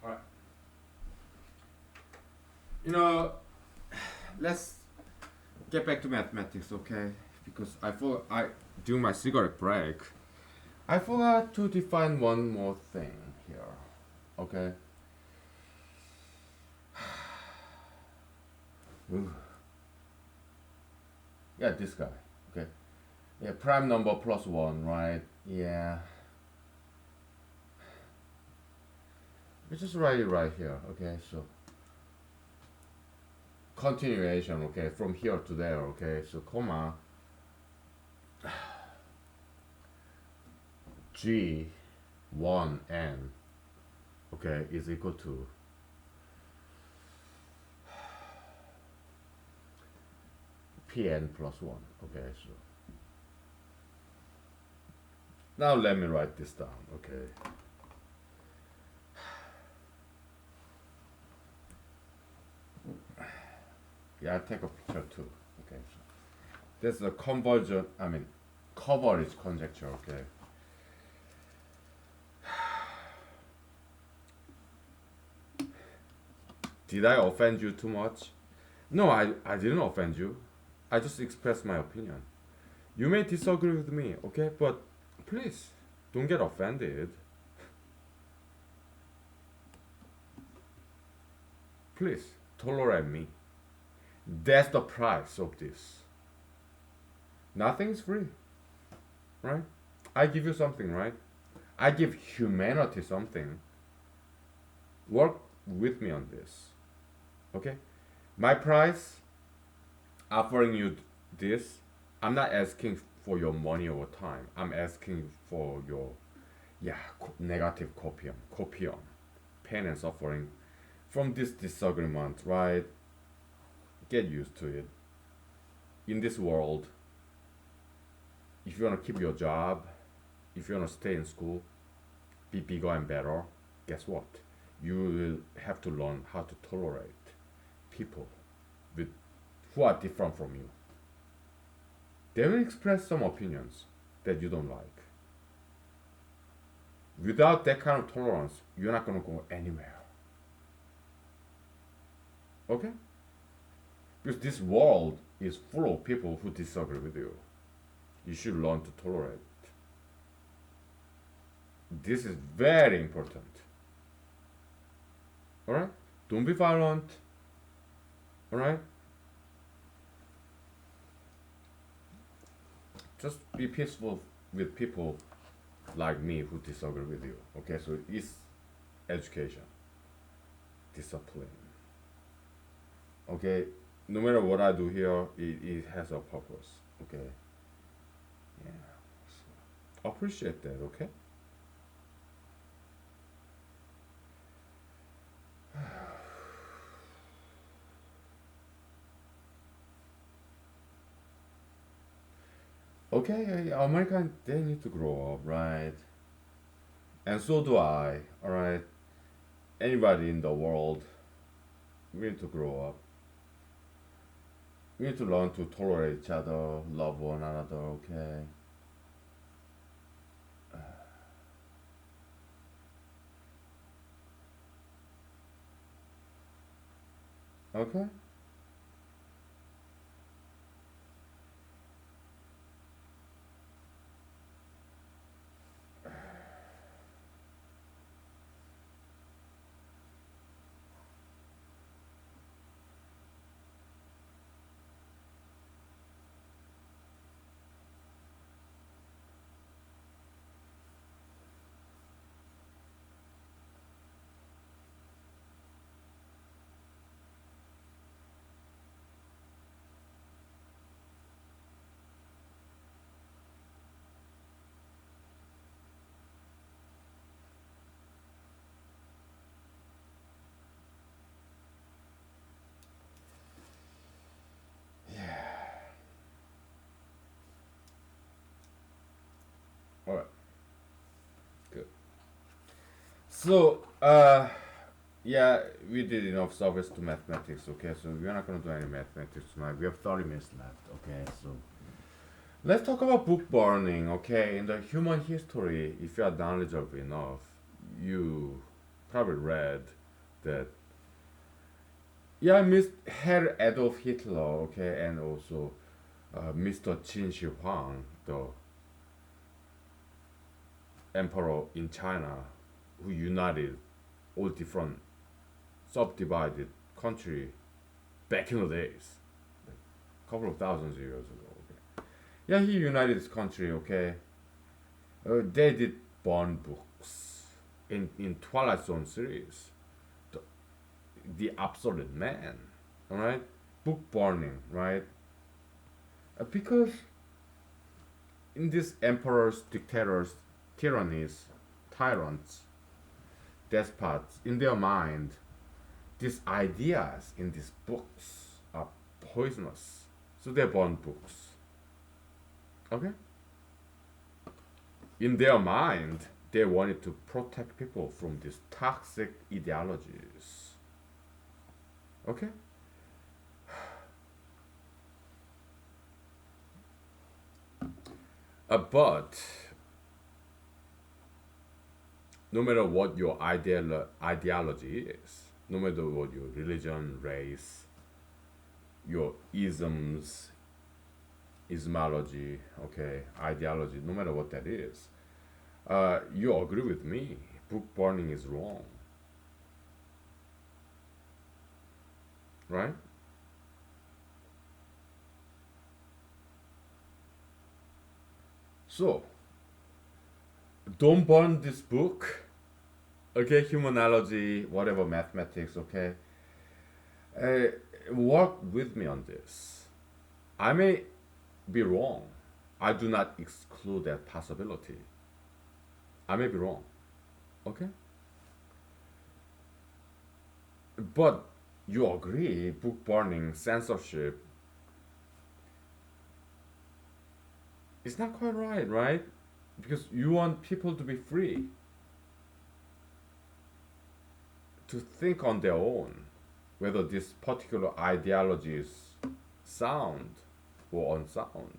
Alright. You know, let's get back to mathematics, okay? Because during my cigarette break, I forgot to define one more thing here, okay? Ooh. Yeah, this guy, okay? Yeah, prime number plus one, right? Yeah. We just write it right here, okay? So continuation, okay, from here to there, okay? So comma G1n, okay, is equal to Pn plus 1, okay? So now let me write this down, okay? Yeah, I'll take a picture too, okay? So that's the coverage conjecture, okay? Did I offend you too much? No, I didn't offend you. I just expressed my opinion. You may disagree with me, okay? But please, don't get offended. Please, tolerate me. That's the price of this. Nothing's free, right? I give you something, right? I give humanity something. Work with me on this, okay? My price, offering you this, I'm not asking for your money or time. I'm asking for your, yeah, negative copium, pain and suffering from this disagreement, right? Get used to it. In this world, if you want to keep your job, if you want to stay in school, be bigger and better, guess what? You will have to learn how to tolerate people with who are different from you. They will express some opinions that you don't like. Without that kind of tolerance, you're not going to go anywhere. Okay? Because this world is full of people who disagree with you. You should learn to tolerate. This is very important. Alright? Don't be violent. Alright? Just be peaceful with people like me who disagree with you. Okay? So it's education, discipline. Okay? No matter what I do here, it has a purpose. Okay? Yeah. So appreciate that, okay? Okay, American, they need to grow up, right? And so do I, alright? Anybody in the world, we need to grow up. We need to learn to tolerate each other, love one another, okay? Okay? Alright, good. So, yeah, we did enough service to mathematics, okay? So we're not gonna do any mathematics tonight. We have 30 minutes left, okay? So Let's talk about book burning, okay? In the human history, if you are knowledgeable enough, you probably read that, yeah, Herr Adolf Hitler, okay, and also Mr. Qin Shi Huang, the emperor in China, who united all different subdivided country back in the days, a couple of thousands of years ago. Okay? Yeah, he united his country. Okay, they did burn books in Twilight Zone series, the, the Absolute Man, all right, book burning, right? Because in these emperors, dictators, tyrannies, tyrants, despots, in their mind, these ideas in these books are poisonous. So they burn books. Okay? In their mind, they wanted to protect people from these toxic ideologies. Okay? But no matter what your ideology is, no matter what your religion, race, your isms, ismology, okay, ideology, no matter what that is, you agree with me. Book burning is wrong, right? So, don't burn this book, okay? Humanology, whatever, mathematics, okay? Uh, Work with me on this. I may be wrong. I do not exclude that possibility. I may be wrong, okay? But you agree, book burning, censorship is not quite right, right? Because you want people to be free to think on their own whether this particular ideology is sound or unsound.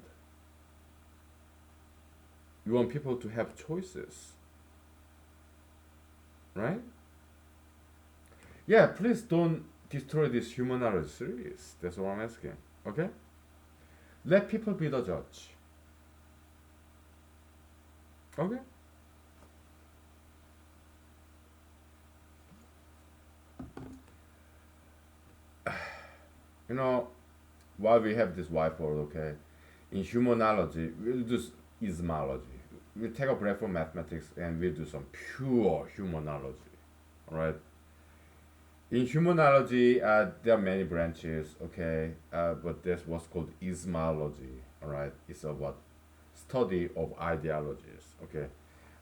You want people to have choices, right? Yeah, please don't destroy this humanology series. That's what I'm asking. Okay? Let people be the judge. Okay? You know, while we have this whiteboard, okay, in humanology, we'll do ismology. We'll take a break from mathematics and we'll do some pure humanology. Alright? In humanology, there are many branches, okay, but there's what's called ismology. Alright? It's about study of ideologies, okay?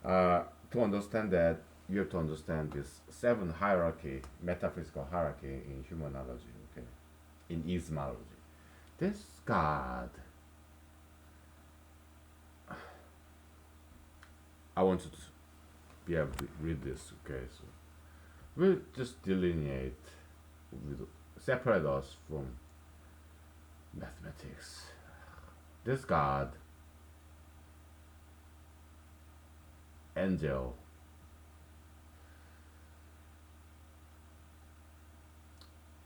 To understand that, you have to understand this seven hierarchy, metaphysical hierarchy in humanology, okay, in ismology. This God, I want you to be able to read this, okay? So we'll just delineate, we'll separate us from mathematics. This God, angel,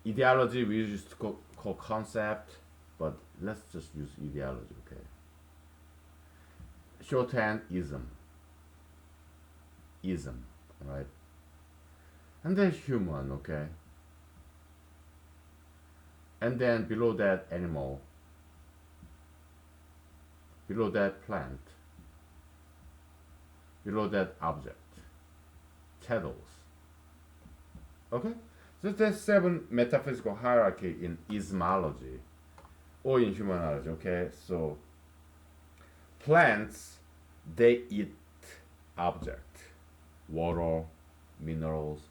ideology we used to call concept, but let's just use ideology, okay? Shorthand ism, right? And then human, okay? And then below that animal, below that plant, below that object, shadows. Okay? So there's seven metaphysical hierarchy in ismology or in humanology, okay? So plants, they eat object, water, minerals,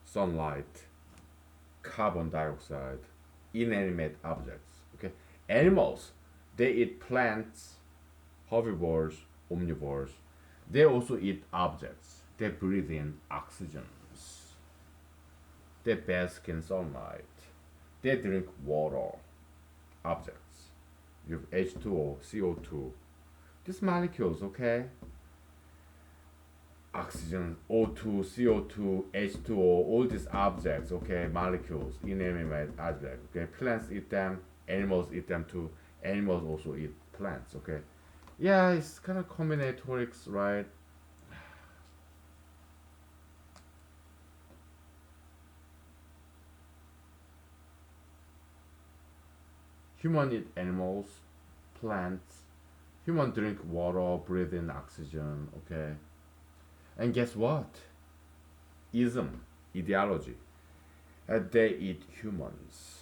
sunlight, carbon dioxide, inanimate objects, okay? Animals, they eat plants, herbivores, omnivores. They also eat objects. They breathe in oxygens. They bask in sunlight. They drink water, objects. You have H2O, CO2. These molecules, okay? Oxygen, O2, CO2, H2O, all these objects, okay, molecules, inanimate objects, okay, plants eat them, animals eat them too, animals also eat plants, okay. Yeah, it's kind of combinatorics, right? Human eat animals, plants, human drink water, breathe in oxygen, okay. And guess what? Ism, ideology. They eat humans.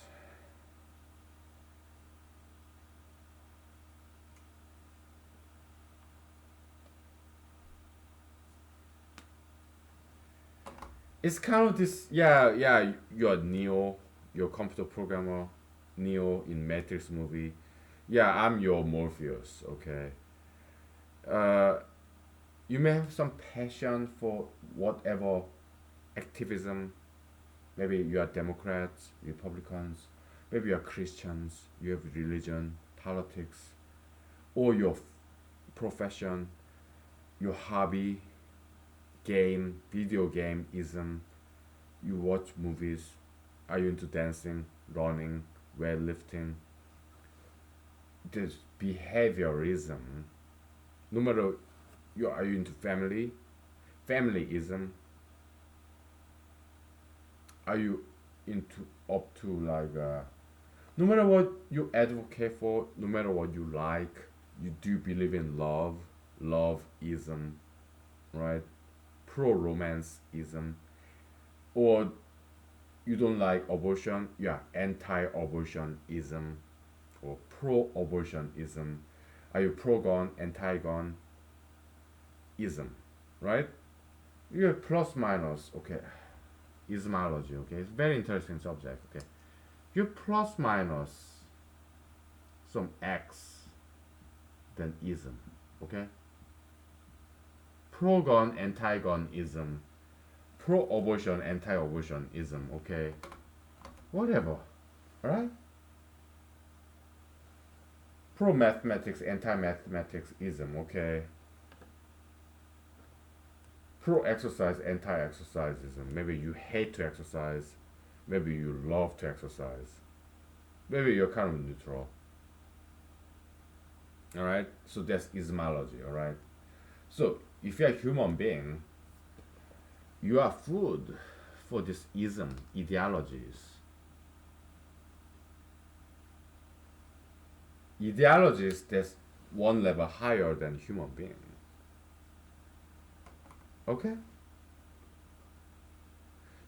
It's kind of this, yeah, yeah. You're Neo, you're a computer programmer, Neo in Matrix movie. Yeah, I'm your Morpheus. Okay. Uh, you may have some passion for whatever activism. Maybe you are Democrats, Republicans. Maybe you are Christians. You have religion, politics, or your profession, your hobby, game, video game ism. You watch movies. Are you into dancing, running, weightlifting? This behaviorism. No matter are you into family, familyism. Are you into up to like no matter what you advocate for, no matter what you like, you do believe in love, loveism, right? Pro romanceism, or you don't like abortion, yeah, anti-abortionism or pro-abortionism. Are you pro-gun, anti-gun ism, right? You have plus minus, okay. Ismology, okay. It's very interesting subject, okay. You plus minus some x, then ism, okay. Pro-gun, anti-gun ism, pro-abortion, anti-abortion ism, okay. Whatever, alright. Pro-mathematics, anti-mathematics ism, okay. Pro-exercise, anti-exerciseism. Maybe you hate to exercise, maybe you love to exercise, maybe you're kind of neutral. All right, so that's ismology. All right, so if you're a human being, you are food for this ism ideologies. Ideologies that's one level higher than human being. Okay,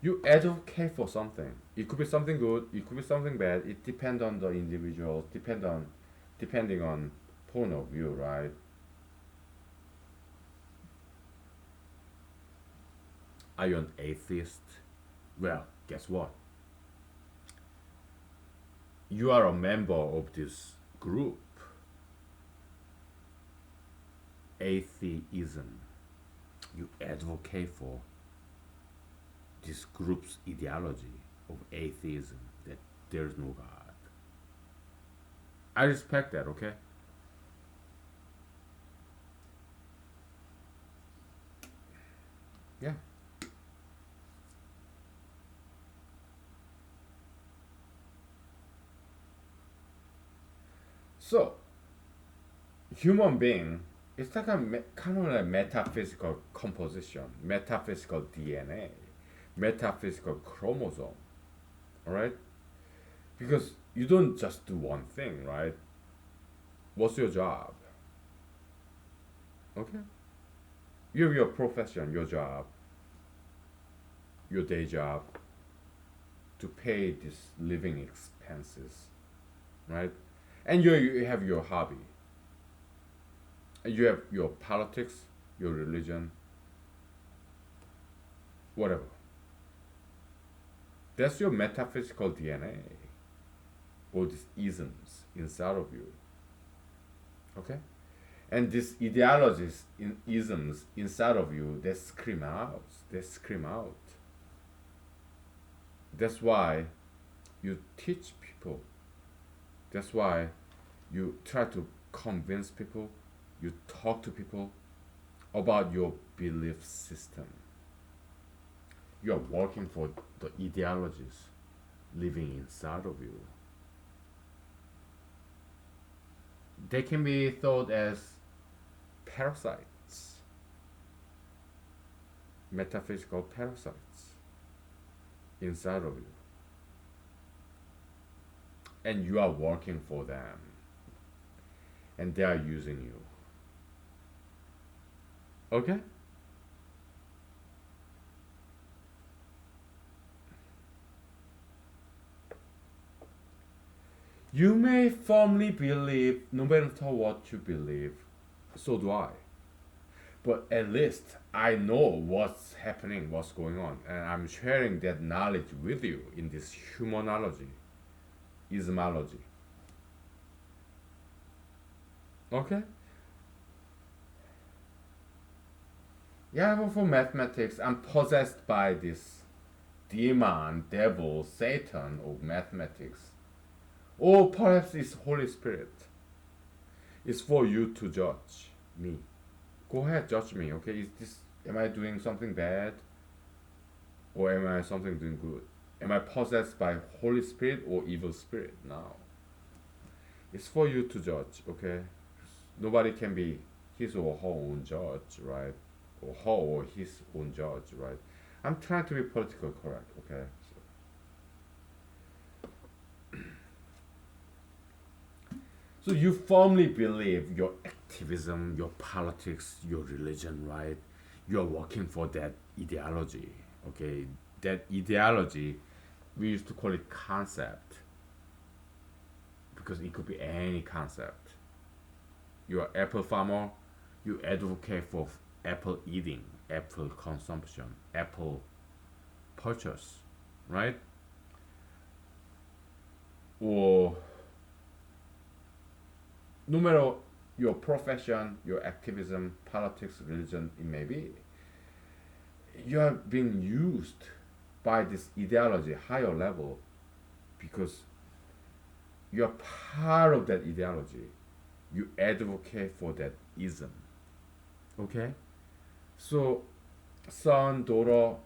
you advocate for something. It could be something good, it could be something bad. It depends on the individual, depending on point of view, right? Are you an atheist? Well, guess what? You are a member of this group, atheism. You advocate for this group's ideology of atheism that there's no God. I respect that, okay? Yeah. So, human being, it's like a kind of a metaphysical composition, metaphysical DNA, metaphysical chromosome, all right? Because you don't just do one thing, right? What's your job? Okay? You have your profession, your job, your day job to pay these living expenses, right? And you have your hobby. You have your politics, your religion, whatever. That's your metaphysical DNA. All these isms inside of you. Okay? And these ideologies in isms inside of you, they scream out. They scream out. That's why You teach people. That's why you try to convince people, you talk to people about your belief system. You are working for the ideologies living inside of you. They can be thought as parasites, metaphysical parasites inside of you. And you are working for them, and they are using you. Okay? You may firmly believe, no matter what you believe, so do I. But at least I know what's happening, what's going on, and I'm sharing that knowledge with you in this humanology, ismology. Okay? Yeah, but for mathematics, I'm possessed by this demon, devil, Satan of mathematics. Or perhaps it's Holy Spirit. It's for you to judge me. Go ahead, judge me, okay? Is this am I doing something bad? Or am I something doing good? Am I possessed by Holy Spirit or evil spirit now? It's for you to judge, okay? Nobody can be his or her own judge, right? Or her or his own judge, right? I'm trying to be politically correct, okay? So you firmly believe your activism, your politics, your religion, right? You're working for that ideology, okay? That ideology, we used to call it concept because it could be any concept. You're an apple farmer, you advocate for apple eating, apple consumption, apple purchase, right? Or no matter your profession, your activism, politics, religion, it may be, you are being used by this ideology, higher level, because you are part of that ideology. You advocate for that ism. Okay? So, son, daughter,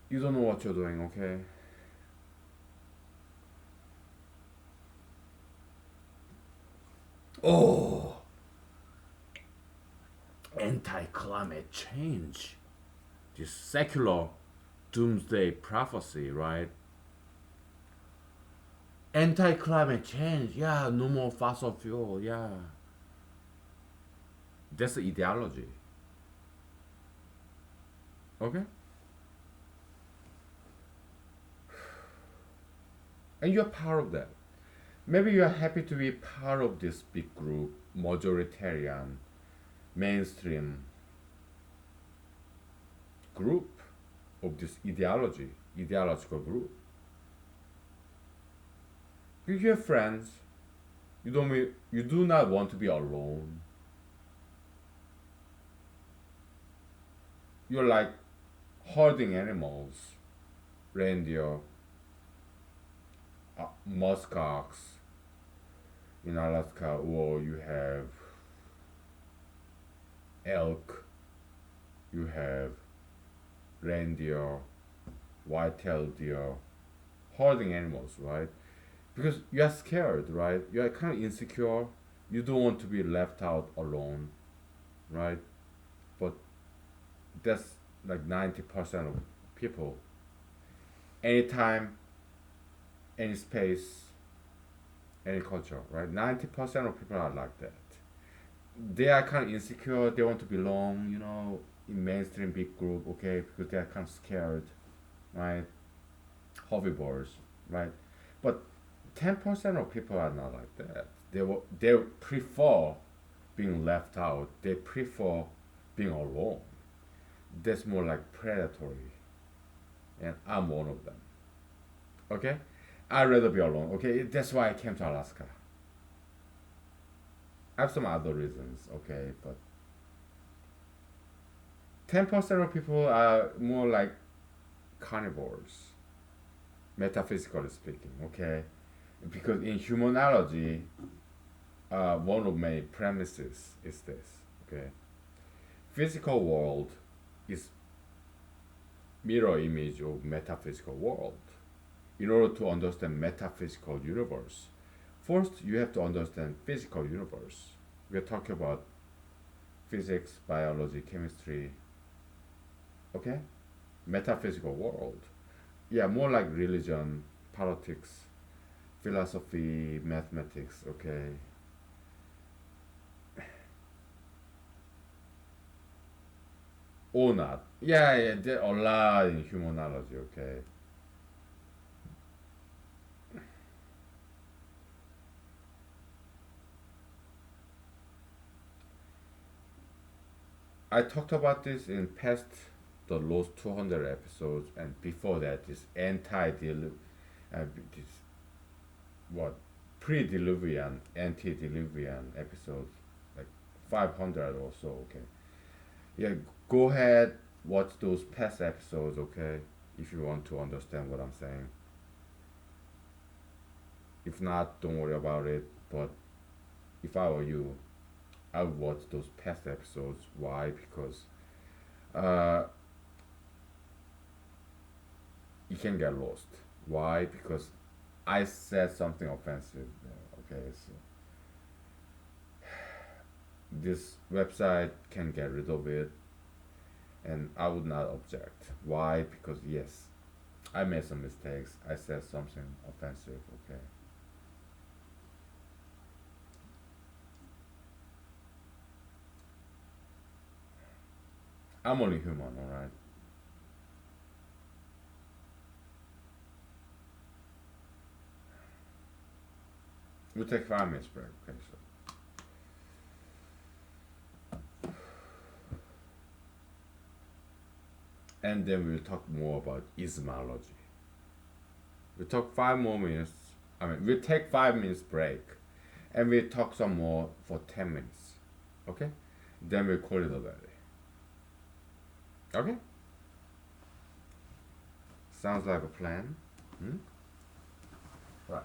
you don't know what you're doing, okay? Oh, anti climate change. This secular doomsday prophecy, right? Anti climate change, yeah, no more fossil fuel, yeah. That's the ideology, okay? And you're part of that. Maybe you're happy to be part of this big group, majoritarian, mainstream group of this ideology, ideological group. You have friends. You do not want to be alone. You're like herding animals, reindeer, muskox in Alaska, or you have elk, you have reindeer, white-tailed deer, herding animals, right? Because you are scared, right? You are kind of insecure. You don't want to be left out alone, right? But that's like 90% of people. Anytime, any space, any culture, right? 90% of people are like that. They are kind of insecure. They want to belong, in mainstream big group, okay? Because they are kind of scared, right? Herbivores, right? But 10% of people are not like that. They prefer being left out. They prefer being alone. That's more like predatory, and I'm one of them. Okay, I'd rather be alone. Okay, that's why I came to Alaska. I have some other reasons. Okay, but 10% of people are more like carnivores. metaphysically speaking, okay? Because in humanology, one of my premises is this, okay? Physical world is mirror image of metaphysical world. In order to understand metaphysical universe, first you have to understand physical universe. We're talking about physics, biology, chemistry, okay? Metaphysical world. Yeah, more like religion, politics, philosophy, mathematics, okay? Or not. Yeah, yeah, there are a lot in humanology, okay? I talked about this in past the last 200 episodes, and before that, this this what pre-diluvian, anti-diluvian episodes, like 500 or so. Okay, yeah, go ahead, watch those past episodes. Okay, if you want to understand what I'm saying. If not, don't worry about it. But if I were you, I would watch those past episodes. Why? Because uh, you can get lost. Why? Because I said something offensive. Okay, so this website can get rid of it, and I would not object. Why? Because yes, I made some mistakes. I said something offensive. Okay, I'm only human. All right. We'll take 5 minutes break. Okay, so and then we'll talk more about ismology. We'll talk 5 more minutes. I mean, we'll take 5 minutes break, and we'll talk some more for 10 minutes. Okay, then we'll call it a day. Okay, sounds like a plan. Hmm? Right.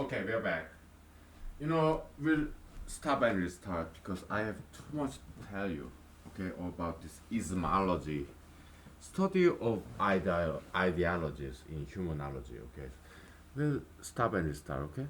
Okay, we're back. You know, we'll stop and restart because I have too much to tell you, okay, about this ismology, study of ideologies in humanology, okay. We'll stop and restart, okay?